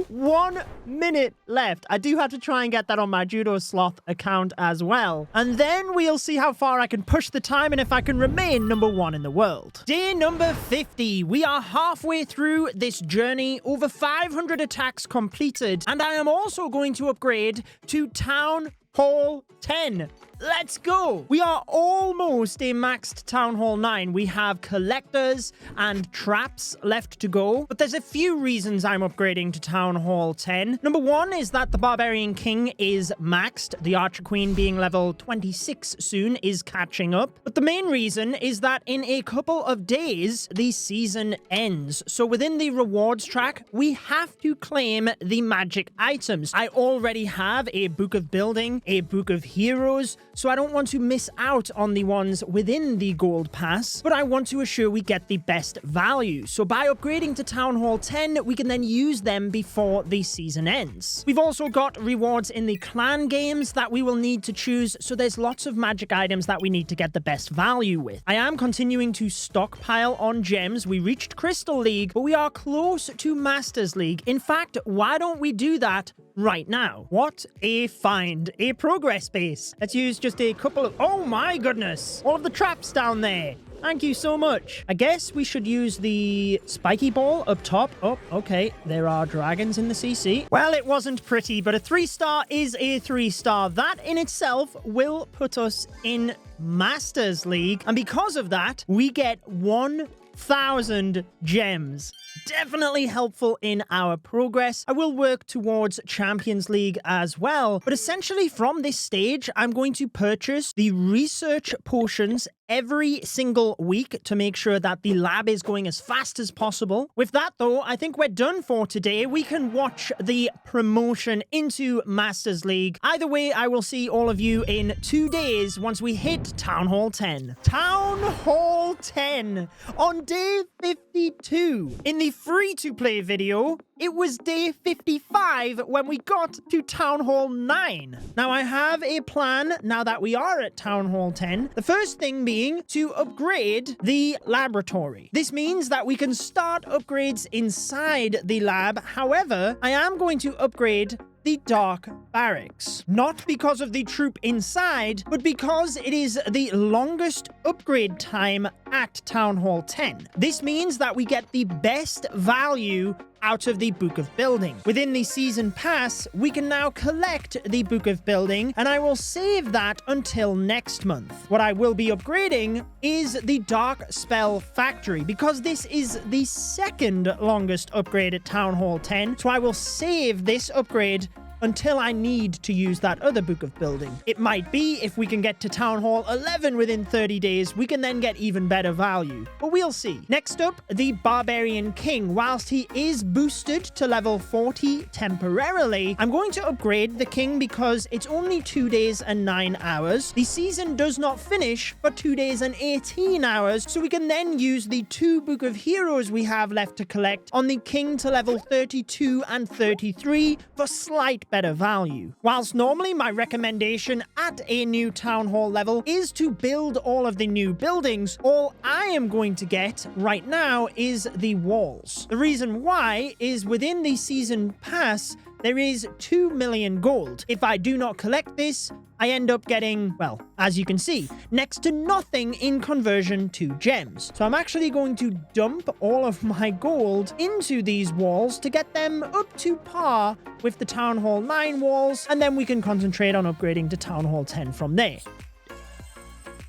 Speaker 1: 1 minute left. I do have to try and get that on my Judo Sloth account as well. And then we'll see how far I can push the time and if I can remain #1 in the world. Day number 50. We are halfway through this journey. Over 500 attacks completed. And I am also going to upgrade to Town Hall 10. Let's go! We are almost a maxed Town Hall 9. We have collectors and traps left to go, but there's a few reasons I'm upgrading to Town Hall 10. Number 1 is that the Barbarian King is maxed. The Archer Queen being level 26 soon is catching up. But the main reason is that in a couple of days, the season ends. So within the rewards track, we have to claim the magic items. I already have a Book of Building, a Book of Heroes, so I don't want to miss out on the ones within the gold pass, but I want to assure we get the best value. So by upgrading to Town Hall 10, we can then use them before the season ends. We've also got rewards in the clan games that we will need to choose, so there's lots of magic items that we need to get the best value with. I am continuing to stockpile on gems. We reached Crystal League, but we are close to Masters League. In fact, why don't we do that right now? What a find. A progress base. Let's use just a couple of... Oh my goodness. All of the traps down there. Thank you so much. I guess we should use the spiky ball up top. Oh, okay. There are dragons in the CC. Well, it wasn't pretty, but a 3-star is a 3-star. That in itself will put us in Masters League. And because of that, we get 1,000 gems. Definitely helpful in our progress. I will work towards Champions League as well, but essentially from this stage, I'm going to purchase the research potions every single week to make sure that the lab is going as fast as possible. With that, though, I think we're done for today. We can watch the promotion into Masters League. Either way, I will see all of you in 2 days once we hit Town Hall 10. Town Hall 10 on day 52. In the free-to-play video, it was day 55 when we got to Town Hall 9. Now, I have a plan now that we are at Town Hall 10. The first thing being to upgrade the laboratory. This means that we can start upgrades inside the lab. However, I am going to upgrade the Dark Barracks. Not because of the troop inside, but because it is the longest upgrade time at Town Hall 10. This means that we get the best value out of the Book of Building. Within the Season Pass, we can now collect the Book of Building, and I will save that until next month. What I will be upgrading is the Dark Spell Factory, because this is the second longest upgrade at Town Hall 10, so I will save this upgrade until I need to use that other Book of Building. It might be if we can get to Town Hall 11 within 30 days, we can then get even better value. But we'll see. Next up, the Barbarian King. Whilst he is boosted to level 40 temporarily, I'm going to upgrade the King because it's only 2 days and 9 hours. The season does not finish for 2 days and 18 hours, so we can then use the 2 Book of Heroes we have left to collect on the King to level 32 and 33 for slight better value. Whilst normally my recommendation at a new Town Hall level is to build all of the new buildings, all I am going to get right now is the walls. The reason why is within the Season Pass, there is 2 million gold. If I do not collect this, I end up getting, well, as you can see, next to nothing in conversion to gems. So I'm actually going to dump all of my gold into these walls to get them up to par with the Town Hall 9 walls, and then we can concentrate on upgrading to Town Hall 10 from there.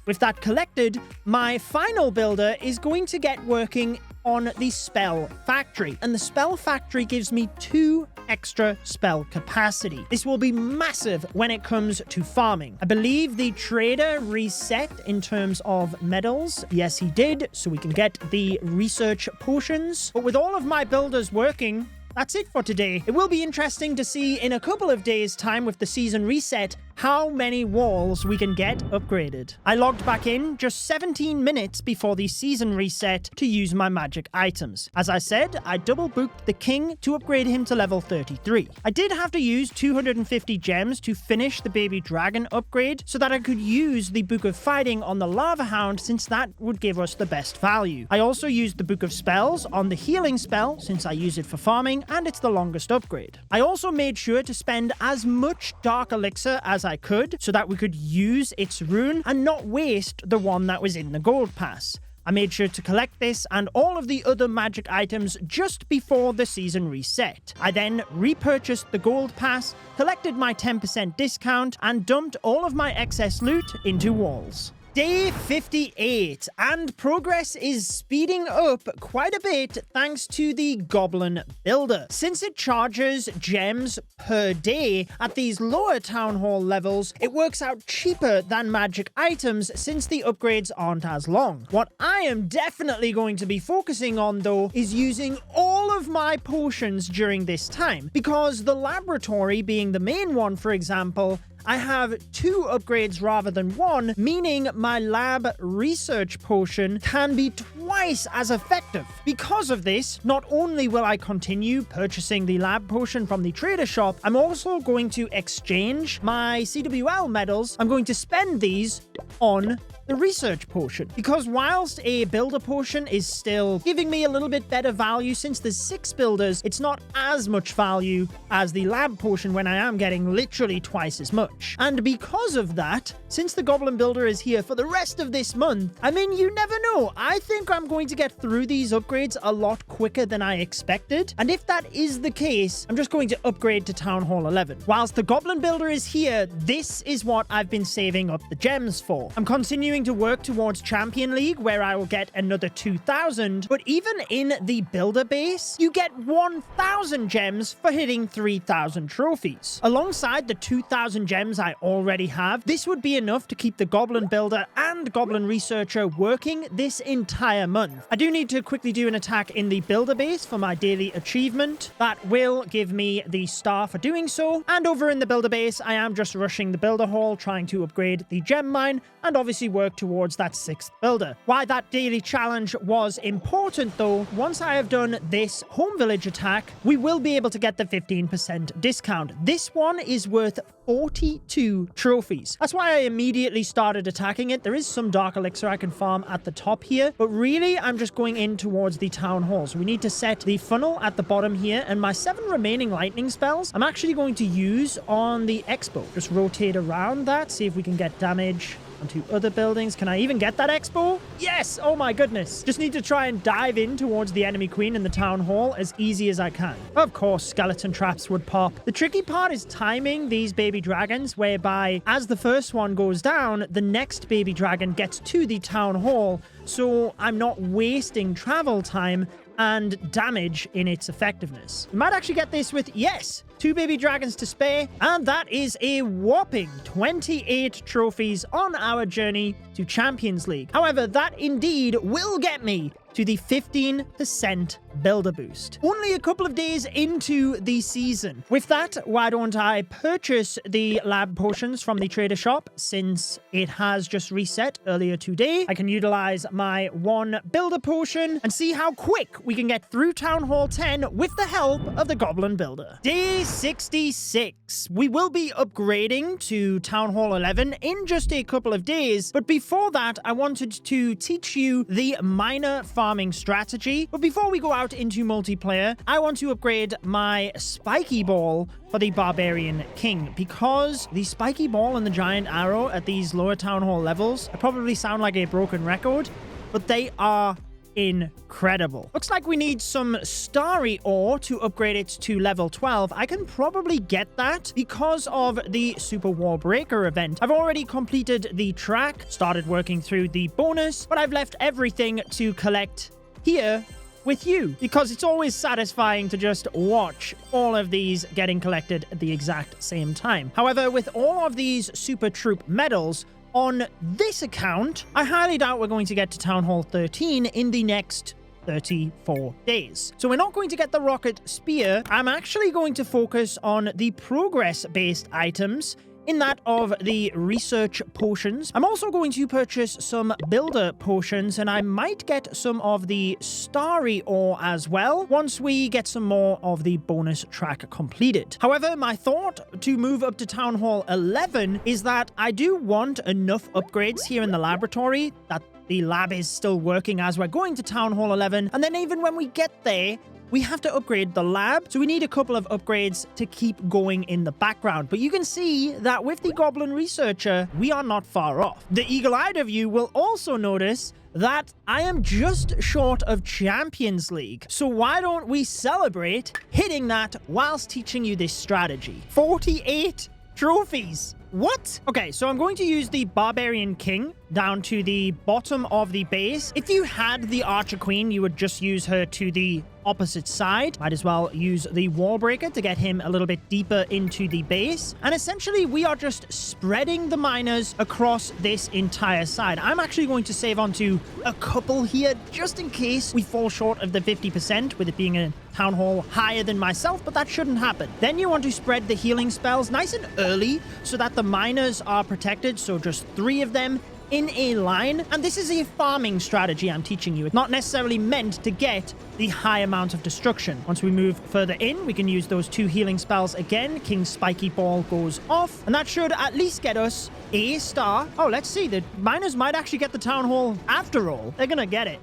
Speaker 1: With that collected, my final builder is going to get working on the Spell Factory, and the Spell Factory gives me 2 extra spell capacity. This will be massive when it comes to farming. I believe the trader reset in terms of medals. Yes, he did, so we can get the research potions. But with all of my builders working, that's it for today. It will be interesting to see in a couple of days' time with the season reset how many walls we can get upgraded. I logged back in just 17 minutes before the season reset to use my magic items. As I said, I double booked the King to upgrade him to level 33. I did have to use 250 gems to finish the baby dragon upgrade so that I could use the Book of Fighting on the Lava Hound, since that would give us the best value. I also used the Book of Spells on the healing spell since I use it for farming and it's the longest upgrade. I also made sure to spend as much Dark Elixir as I could so that we could use its rune and not waste the one that was in the gold pass. I made sure to collect this and all of the other magic items just before the season reset. I then repurchased the gold pass, collected my 10% discount, and dumped all of my excess loot into walls. Day 58, and progress is speeding up quite a bit thanks to the Goblin Builder. Since it charges gems per day at these lower Town Hall levels, it works out cheaper than magic items since the upgrades aren't as long. What I am definitely going to be focusing on, though, is using all of my potions during this time, because the laboratory being the main one, for example, I have 2 upgrades rather than 1, meaning my lab research potion can be twice as effective. Because of this, not only will I continue purchasing the lab potion from the trader shop, I'm also going to exchange my CWL medals. I'm going to spend these on the research potion, because whilst a builder potion is still giving me a little bit better value, since there's 6 builders, it's not as much value as the lab potion when I am getting literally twice as much. And because of that, since the Goblin Builder is here for the rest of this month, I mean, you never know. I think I'm going to get through these upgrades a lot quicker than I expected. And if that is the case, I'm just going to upgrade to Town Hall 11. Whilst the Goblin Builder is here, this is what I've been saving up the gems for. I'm continuing going to work towards Champion League, where I will get another 2,000. But even in the builder base, you get 1,000 gems for hitting 3,000 trophies. Alongside the 2,000 gems I already have, this would be enough to keep the Goblin Builder and Goblin Researcher working this entire month. I do need to quickly do an attack in the builder base for my daily achievement. That will give me the star for doing so. And over in the builder base, I am just rushing the builder hall, trying to upgrade the gem mine and obviously work towards that 6th builder. Why that daily challenge was important though, once I have done this home village attack, we will be able to get the 15% discount. This one is worth 42 trophies. That's why I immediately started attacking it. There is some dark elixir I can farm at the top here, but really I'm just going in towards the town hall. So we need to set the funnel at the bottom here, and my 7 remaining lightning spells I'm actually going to use on the expo. Just rotate around that, see if we can get damage onto other buildings. Can I even get that expo? Yes! Oh my goodness. Just need to try and dive in towards the enemy queen in the town hall as easy as I can. Of course, skeleton traps would pop. The tricky part is timing these baby dragons, whereby as the first one goes down, the next baby dragon gets to the town hall, so I'm not wasting travel time and damage in its effectiveness. We might actually get this with, yes, 2 baby dragons to spare, and that is a whopping 28 trophies on our journey to Champions League. However, that indeed will get me to the 15% builder boost. Only a couple of days into the season. With that, why don't I purchase the lab potions from the trader shop, since it has just reset earlier today. I can utilize my 1 builder potion and see how quick we can get through Town Hall 10 with the help of the Goblin Builder. Day 66. We will be upgrading to Town Hall 11 in just a couple of days, but before that, I wanted to teach you the miner farming strategy. But before we go out into multiplayer, I want to upgrade my spiky ball for the Barbarian King, because the spiky ball and the giant arrow at these lower town hall levels, I probably sound like a broken record, but they are incredible. Looks like we need some starry ore to upgrade it to level 12. I can probably get that because of the Super Wall Breaker event. I've already completed the track, started working through the bonus, but I've left everything to collect here with you, because it's always satisfying to just watch all of these getting collected at the exact same time. However, with all of these Super Troop medals, on this account, I highly doubt we're going to get to Town Hall 13 in the next 34 days. So we're not going to get the rocket spear. I'm actually going to focus on the progress-based items, in that of the research potions. I'm also going to purchase some builder potions, and I might get some of the starry ore as well once we get some more of the bonus track completed. However, my thought to move up to Town Hall 11 is that I do want enough upgrades here in the laboratory that the lab is still working as we're going to Town Hall 11, and then even when we get there, we have to upgrade the lab, so we need a couple of upgrades to keep going in the background. But you can see that with the Goblin Researcher, we are not far off. The eagle-eyed of you will also notice that I am just short of Champions League. So why don't we celebrate hitting that whilst teaching you this strategy? 48 trophies. What? Okay, so I'm going to use the Barbarian King down to the bottom of the base. If you had the Archer Queen, you would just use her to the opposite side. Might as well use the Wall Breaker to get him a little bit deeper into the base. And essentially, we are just spreading the miners across this entire side. I'm actually going to save onto a couple here, just in case we fall short of the 50%, with it being a town hall higher than myself, but that shouldn't happen. Then you want to spread the healing spells nice and early so that the miners are protected, so just 3 of them in a line. And this is a farming strategy I'm teaching you. It's not necessarily meant to get the high amount of destruction. Once we move further in, we can use those 2 healing spells again. King's Spiky Ball goes off, and that should at least get us a star. Oh, let's see. The miners might actually get the town hall after all. They're gonna get it.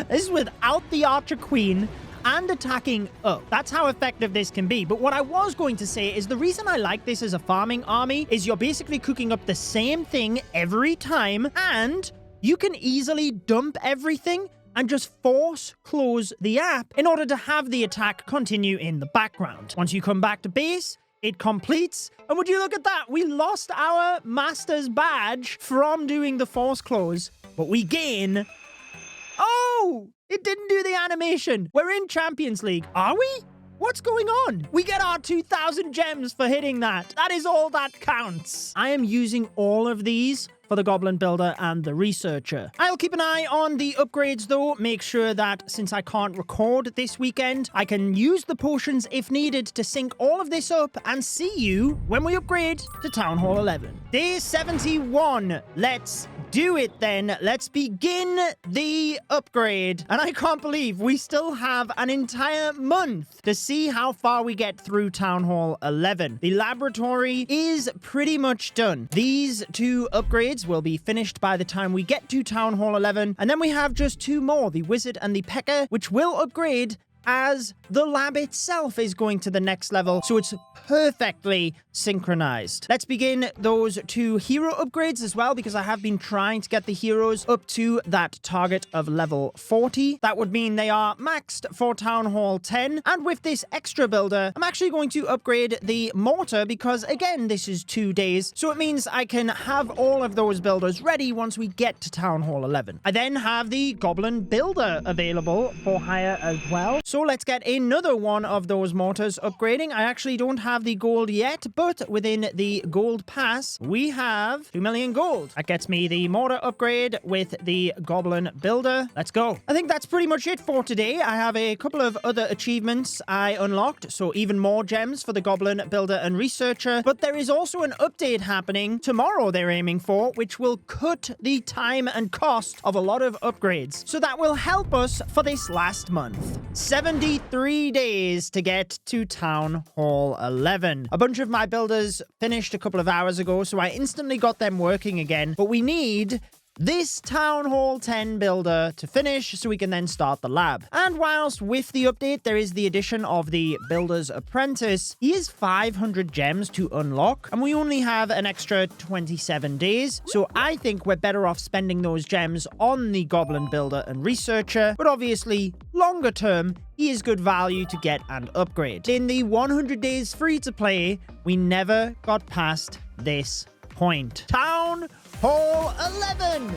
Speaker 1: This is without the Archer Queen and attacking up. That's how effective this can be. But what I was going to say is the reason I like this as a farming army is you're basically cooking up the same thing every time, and you can easily dump everything and just force close the app in order to have the attack continue in the background. Once you come back to base, it completes. And would you look at that? We lost our master's badge from doing the force close, but we gain... Oh, it didn't do the animation. We're in Champions League. Are we? What's going on? We get our 2,000 gems for hitting that. That is all that counts. I am using all of these for the Goblin Builder and the Researcher. I'll keep an eye on the upgrades though, make sure that since I can't record this weekend, I can use the potions if needed to sync all of this up and see you when we upgrade to Town Hall 11. Day 71. Let's do it then. Let's begin the upgrade. And I can't believe we still have an entire month to see how far we get through Town Hall 11. The laboratory is pretty much done. These two upgrades will be finished by the time we get to Town Hall 11, and then we have just two more, the Wizard and the Pecker, which will upgrade as the lab itself is going to the next level, so it's perfectly synchronized. Let's begin those two hero upgrades as well, because I have been trying to get the heroes up to that target of level 40. That would mean they are maxed for Town Hall 10, and with this extra builder, I'm actually going to upgrade the mortar, because again, this is 2 days, so it means I can have all of those builders ready once we get to Town Hall 11. I then have the Goblin Builder available for hire as well. So let's get another one of those mortars upgrading. I actually don't have the gold yet, but within the gold pass, we have 2 million gold. That gets me the mortar upgrade with the Goblin Builder. Let's go. I think that's pretty much it for today. I have a couple of other achievements I unlocked, so even more gems for the Goblin Builder and Researcher, but there is also an update happening tomorrow they're aiming for, which will cut the time and cost of a lot of upgrades. So that will help us for this last month. 73 days to get to Town Hall 11. A bunch of my builders finished a couple of hours ago, so I instantly got them working again. But we need this Town Hall 10 builder to finish so we can then start the lab. And whilst with the update, there is the addition of the Builder's Apprentice, he is 500 gems to unlock, and we only have an extra 27 days. So I think we're better off spending those gems on the Goblin Builder and Researcher, but obviously, longer term, he is good value to get and upgrade. In the 100 days free to play, we never got past this point. Town Hall 11!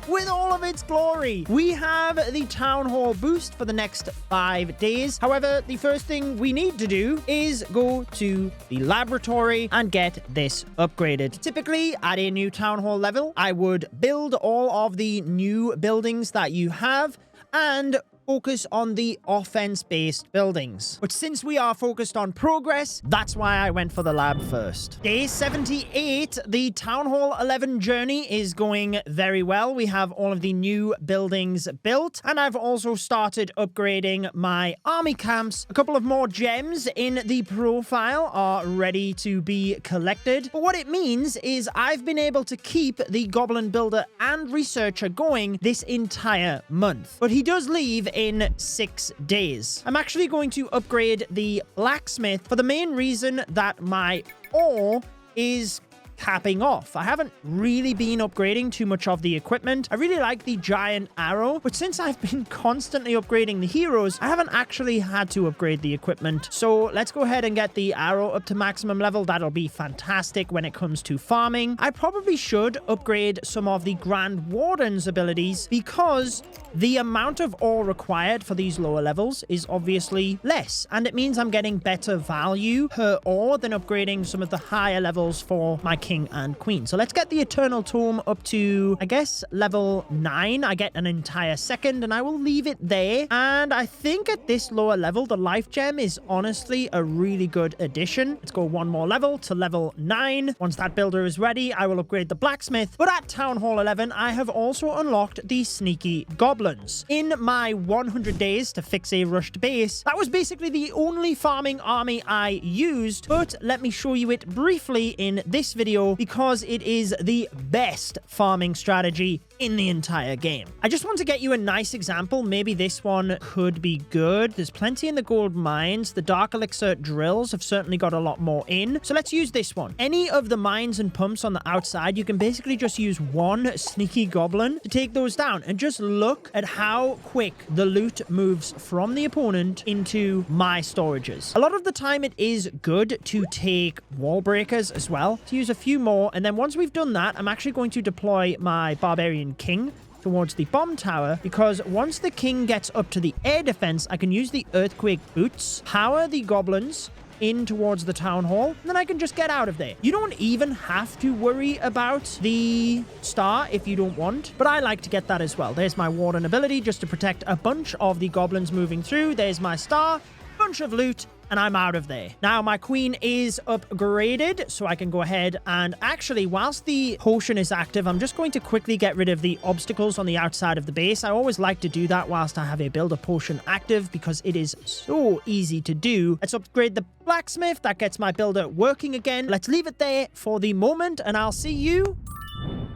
Speaker 1: With all of its glory. We have the Town Hall boost for the next 5 days. However, the first thing we need to do is go to the laboratory and get this upgraded. Typically, at a new Town Hall level, I would build all of the new buildings that you have and focus on the offense-based buildings. But since we are focused on progress, that's why I went for the lab first. Day 78, the Town Hall 11 journey is going very well. We have all of the new buildings built, and I've also started upgrading my army camps. A couple of more gems in the profile are ready to be collected. But what it means is I've been able to keep the Goblin Builder and Researcher going this entire month. But he does leave in 6 days. I'm actually going to upgrade the blacksmith for the main reason that my ore is capping off. I haven't really been upgrading too much of the equipment. I really like the giant arrow, but since I've been constantly upgrading the heroes, I haven't actually had to upgrade the equipment. So let's go ahead and get the arrow up to maximum level. That'll be fantastic when it comes to farming. I probably should upgrade some of the Grand Warden's abilities because the amount of ore required for these lower levels is obviously less, and it means I'm getting better value per ore than upgrading some of the higher levels for my king and queen. So let's get the Eternal Tome up to, I guess, level 9. I get an entire second, and I will leave it there. And I think at this lower level, the life gem is honestly a really good addition. Let's go one more level to level 9. Once that builder is ready, I will upgrade the blacksmith. But at Town Hall 11, I have also unlocked the sneaky goblins. In my 100 days to fix a rushed base, that was basically the only farming army I used, but let me show you it briefly in this video because it is the best farming strategy in the entire game. I just want to get you a nice example. Maybe this one could be good. There's plenty in the gold mines. The dark elixir drills have certainly got a lot more in. So let's use this one. Any of the mines and pumps on the outside, you can basically just use one sneaky goblin to take those down. And just look at how quick the loot moves from the opponent into my storages. A lot of the time it is good to take wall breakers as well, to use a few more. And then once we've done that, I'm actually going to deploy my barbarian king towards the bomb tower, because once the king gets up to the air defense, I can use the earthquake boots, power the goblins in towards the town hall, and then I can just get out of there. You don't even have to worry about the star if you don't want, but I like to get that as well. There's my warden ability just to protect a bunch of the goblins moving through. There's my star, bunch of loot, and I'm out of there. Now, my queen is upgraded, so I can go ahead and actually, whilst the potion is active, I'm just going to quickly get rid of the obstacles on the outside of the base. I always like to do that whilst I have a builder potion active because it is so easy to do. Let's upgrade the blacksmith. That gets my builder working again. Let's leave it there for the moment, and I'll see you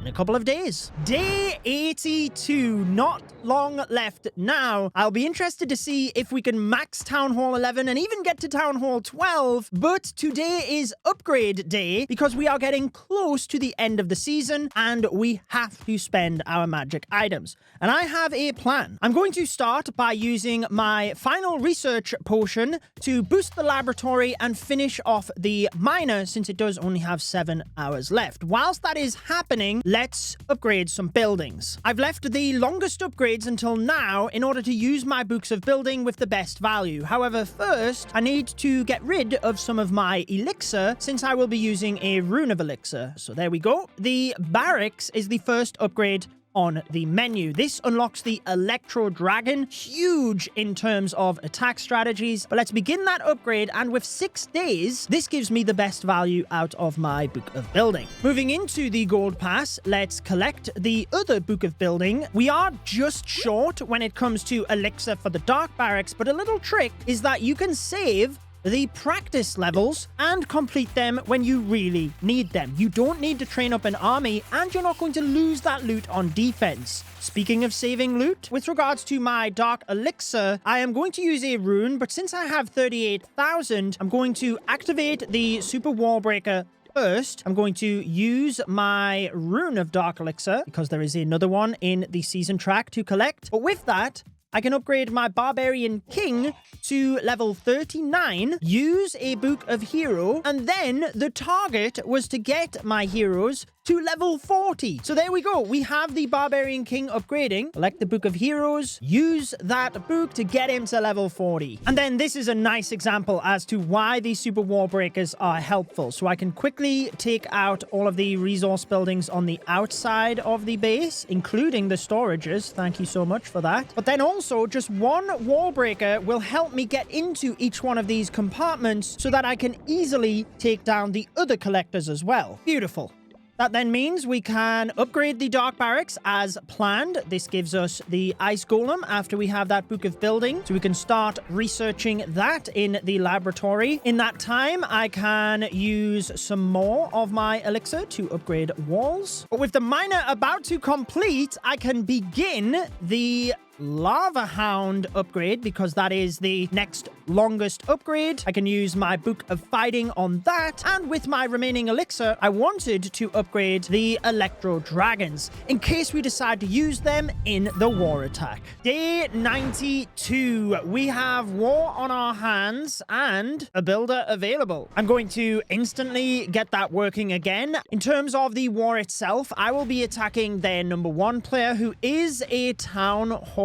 Speaker 1: in a couple of days. Day 82, not long left now. I'll be interested to see if we can max Town Hall 11 and even get to Town Hall 12, but today is upgrade day because we are getting close to the end of the season and we have to spend our magic items. And I have a plan. I'm going to start by using my final research potion to boost the laboratory and finish off the miner since it does only have 7 hours left. Whilst that is happening, let's upgrade some buildings. I've left the longest upgrades until now in order to use my books of building with the best value. However, first, I need to get rid of some of my elixir since I will be using a rune of elixir. So there we go. The barracks is the first upgrade on the menu. This unlocks the Electro Dragon, huge in terms of attack strategies. But let's begin that upgrade, and with 6 days, this gives me the best value out of my book of building. Moving into the gold pass, let's collect the other book of building. We are just short when it comes to elixir for the dark barracks, but a little trick is that you can save the practice levels and complete them when you really need them. You don't need to train up an army, and you're not going to lose that loot on defense. Speaking of saving loot, with regards to my dark elixir, I am going to use a rune, but since I have 38,000, I'm going to activate the super wall breaker first. I'm going to use my rune of dark elixir because there is another one in the season track to collect. But with that, I can upgrade my Barbarian King to level 39, use a Book of Hero, and then the target was to get my heroes to level 40. So there we go. We have the Barbarian King upgrading. Select the Book of Heroes, use that book to get him to level 40. And then this is a nice example as to why these super wall breakers are helpful. So I can quickly take out all of the resource buildings on the outside of the base, including the storages. Thank you so much for that. But then also just one wall breaker will help me get into each one of these compartments so that I can easily take down the other collectors as well. Beautiful. That then means we can upgrade the Dark Barracks as planned. This gives us the Ice Golem after we have that Book of Building. So we can start researching that in the laboratory. In that time, I can use some more of my elixir to upgrade walls. But with the miner about to complete, I can begin the Lava Hound upgrade because that is the next longest upgrade. I can use my Book of Fighting on that, and with my remaining elixir, I wanted to upgrade the Electro Dragons in case we decide to use them in the war attack. Day 92. We have war on our hands and a builder available. I'm going to instantly get that working again. In terms of the war itself, I will be attacking their number 1 player who is a Town Hall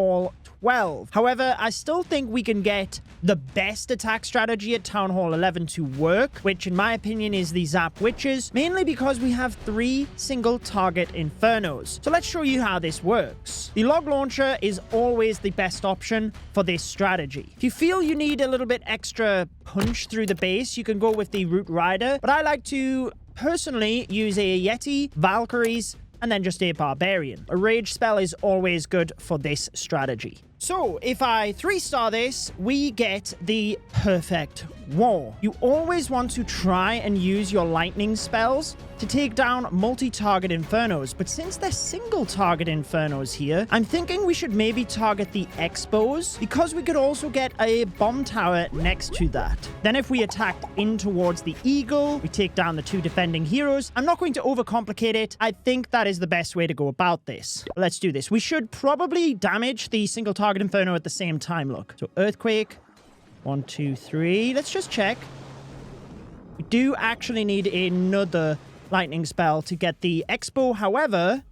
Speaker 1: 12. However, I still think we can get the best attack strategy at Town Hall 11 to work, which in my opinion is the Zap Witches, mainly because we have 3 single target Infernos. So let's show you how this works. The log launcher is always the best option for this strategy. If you feel you need a little bit extra punch through the base, you can go with the Root Rider, but I like to personally use a Yeti, Valkyries, and then just a Barbarian. A Rage spell is always good for this strategy. So, if I 3-star this, we get the perfect war. You always want to try and use your lightning spells to take down multi-target infernos, but since they're single-target infernos here, I'm thinking we should maybe target the Expos, because we could also get a bomb tower next to that. Then if we attacked in towards the Eagle, we take down the 2 defending heroes. I'm not going to overcomplicate it. I think that is the best way to go about this. Let's do this. We should probably damage the single-target inferno at the same time, look. So Earthquake, 1, 2, 3. Let's just check. We do actually need another lightning spell to get the Expo. However,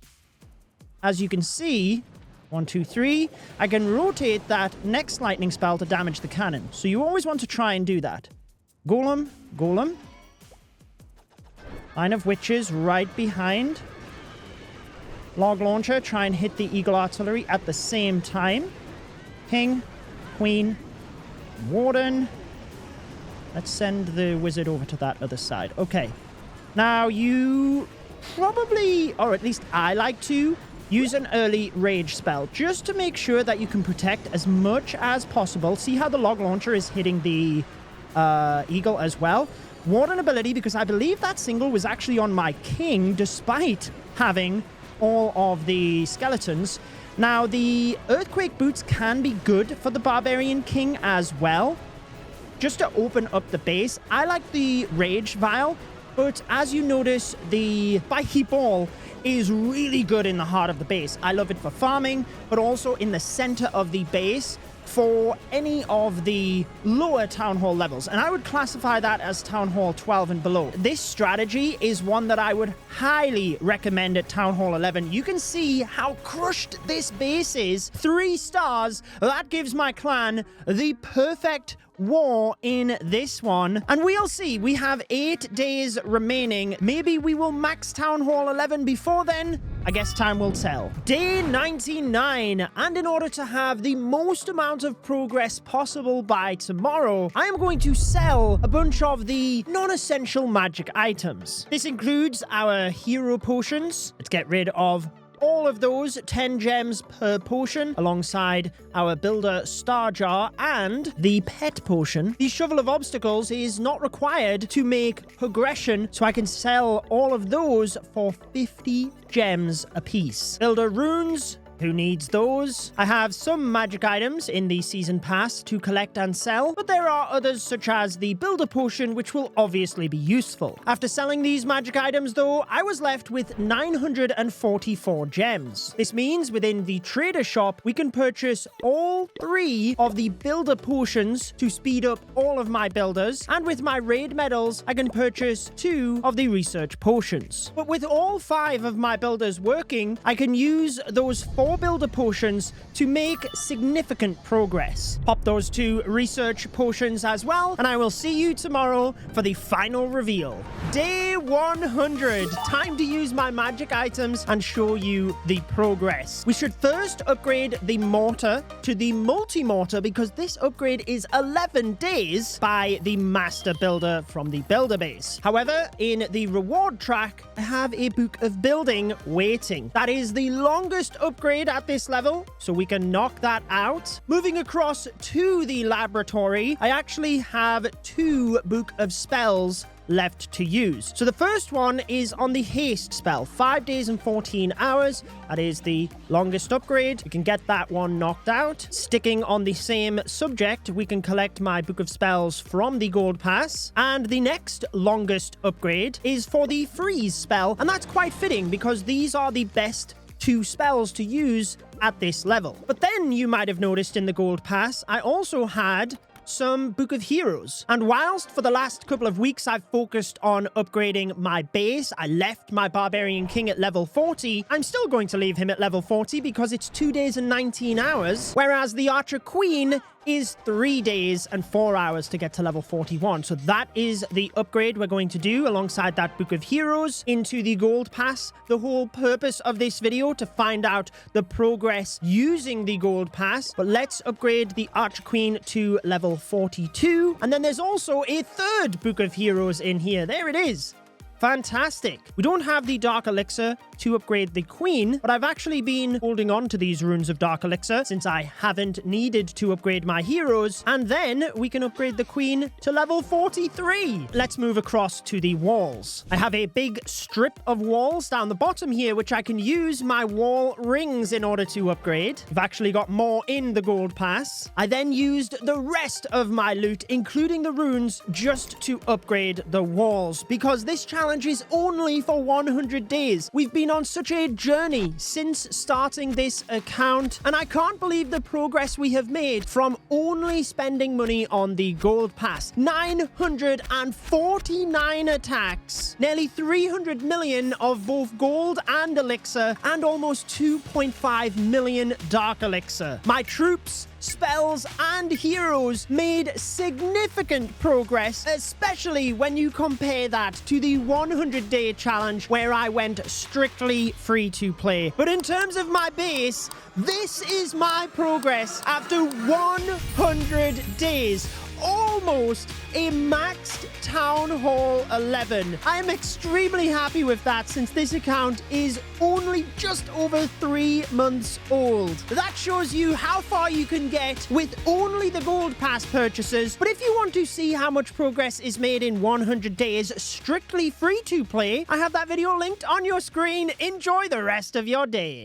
Speaker 1: as you can see, 1, 2, 3, I can rotate that next lightning spell to damage the cannon. So you always want to try and do that. Golem, Golem. Line of Witches right behind. Log Launcher, try and hit the Eagle Artillery at the same time. King, Queen, Warden. Let's send the wizard over to that other side. Okay. Now, you probably, or at least I like to, use an early rage spell just to make sure that you can protect as much as possible. See how the log launcher is hitting the eagle as well? Warden ability, because I believe that single was actually on my king despite having all of the skeletons. Now, the earthquake boots can be good for the barbarian king as well, just to open up the base. I like the rage vial, but as you notice, the spiky ball is really good in the heart of the base. I love it for farming, but also in the center of the base for any of the lower Town Hall levels. And I would classify that as Town Hall 12 and below. This strategy is one that I would highly recommend at Town Hall 11. You can see how crushed this base is. 3 stars. That gives my clan the perfect war in this one, and we'll see. We have 8 days remaining. Maybe we will max Town Hall 11 before then. I guess time will tell. Day 99, and in order to have the most amount of progress possible by tomorrow, I am going to sell a bunch of the non-essential magic items. This includes our hero potions. Let's get rid of all of those, 10 gems per potion, alongside our builder star jar and the pet potion. The shovel of obstacles is not required to make progression, so I can sell all of those for 50 gems apiece. Builder runes, who needs those? I have some magic items in the season pass to collect and sell, but there are others such as the builder potion, which will obviously be useful. After selling these magic items though, I was left with 944 gems. This means within the trader shop, we can purchase all 3 of the builder potions to speed up all of my builders, and with my raid medals, I can purchase 2 of the research potions. But with all 5 of my builders working, I can use those 4 builder potions to make significant progress. Pop those 2 research potions as well, and I will see you tomorrow for the final reveal. Day 100. Time to use my magic items and show you the progress. We should first upgrade the mortar to the multi-mortar, because this upgrade is 11 days by the master builder from the builder base. However, in the reward track, I have a book of building waiting. That is the longest upgrade at this level, so we can knock that out. Moving across to the laboratory, I actually have 2 book of spells left to use. So the first one is on the haste spell, 5 days and 14 hours. That is the longest upgrade. We can get that one knocked out. Sticking on the same subject, we can collect my book of spells from the gold pass. And the next longest upgrade is for the freeze spell, and that's quite fitting because these are the best 2 spells to use at this level. But then you might have noticed in the gold pass, I also had some Book of Heroes. And whilst for the last couple of weeks I've focused on upgrading my base, I left my Barbarian King at level 40, I'm still going to leave him at level 40 because it's 2 days and 19 hours, whereas the Archer Queen is 3 days and 4 hours to get to level 41. So that is the upgrade we're going to do alongside that Book of Heroes into the Gold Pass. The whole purpose of this video to find out the progress using the Gold Pass. But let's upgrade the Archer Queen to level 42. And then there's also a 3rd Book of Heroes in here. There it is. Fantastic. We don't have the Dark Elixir to upgrade the Queen, but I've actually been holding on to these runes of Dark Elixir since I haven't needed to upgrade my heroes, and then we can upgrade the Queen to level 43. Let's move across to the walls. I have a big strip of walls down the bottom here, which I can use my wall rings in order to upgrade. We've actually got more in the gold pass. I then used the rest of my loot, including the runes, just to upgrade the walls, because this challenge is only for 100 days. We've been on such a journey since starting this account, and I can't believe the progress we have made from only spending money on the gold pass. 949 attacks, nearly 300 million of both gold and elixir, and almost 2.5 million dark elixir. My troops, spells, and heroes made significant progress, especially when you compare that to the 100-day challenge where I went strictly free to play. But in terms of my base, this is my progress after 100 days. Almost a maxed Town Hall 11. I am extremely happy with that since this account is only just over 3 months old. That shows you how far you can get with only the gold pass purchases. But if you want to see how much progress is made in 100 days strictly free to play, I have that video linked on your screen. Enjoy the rest of your day.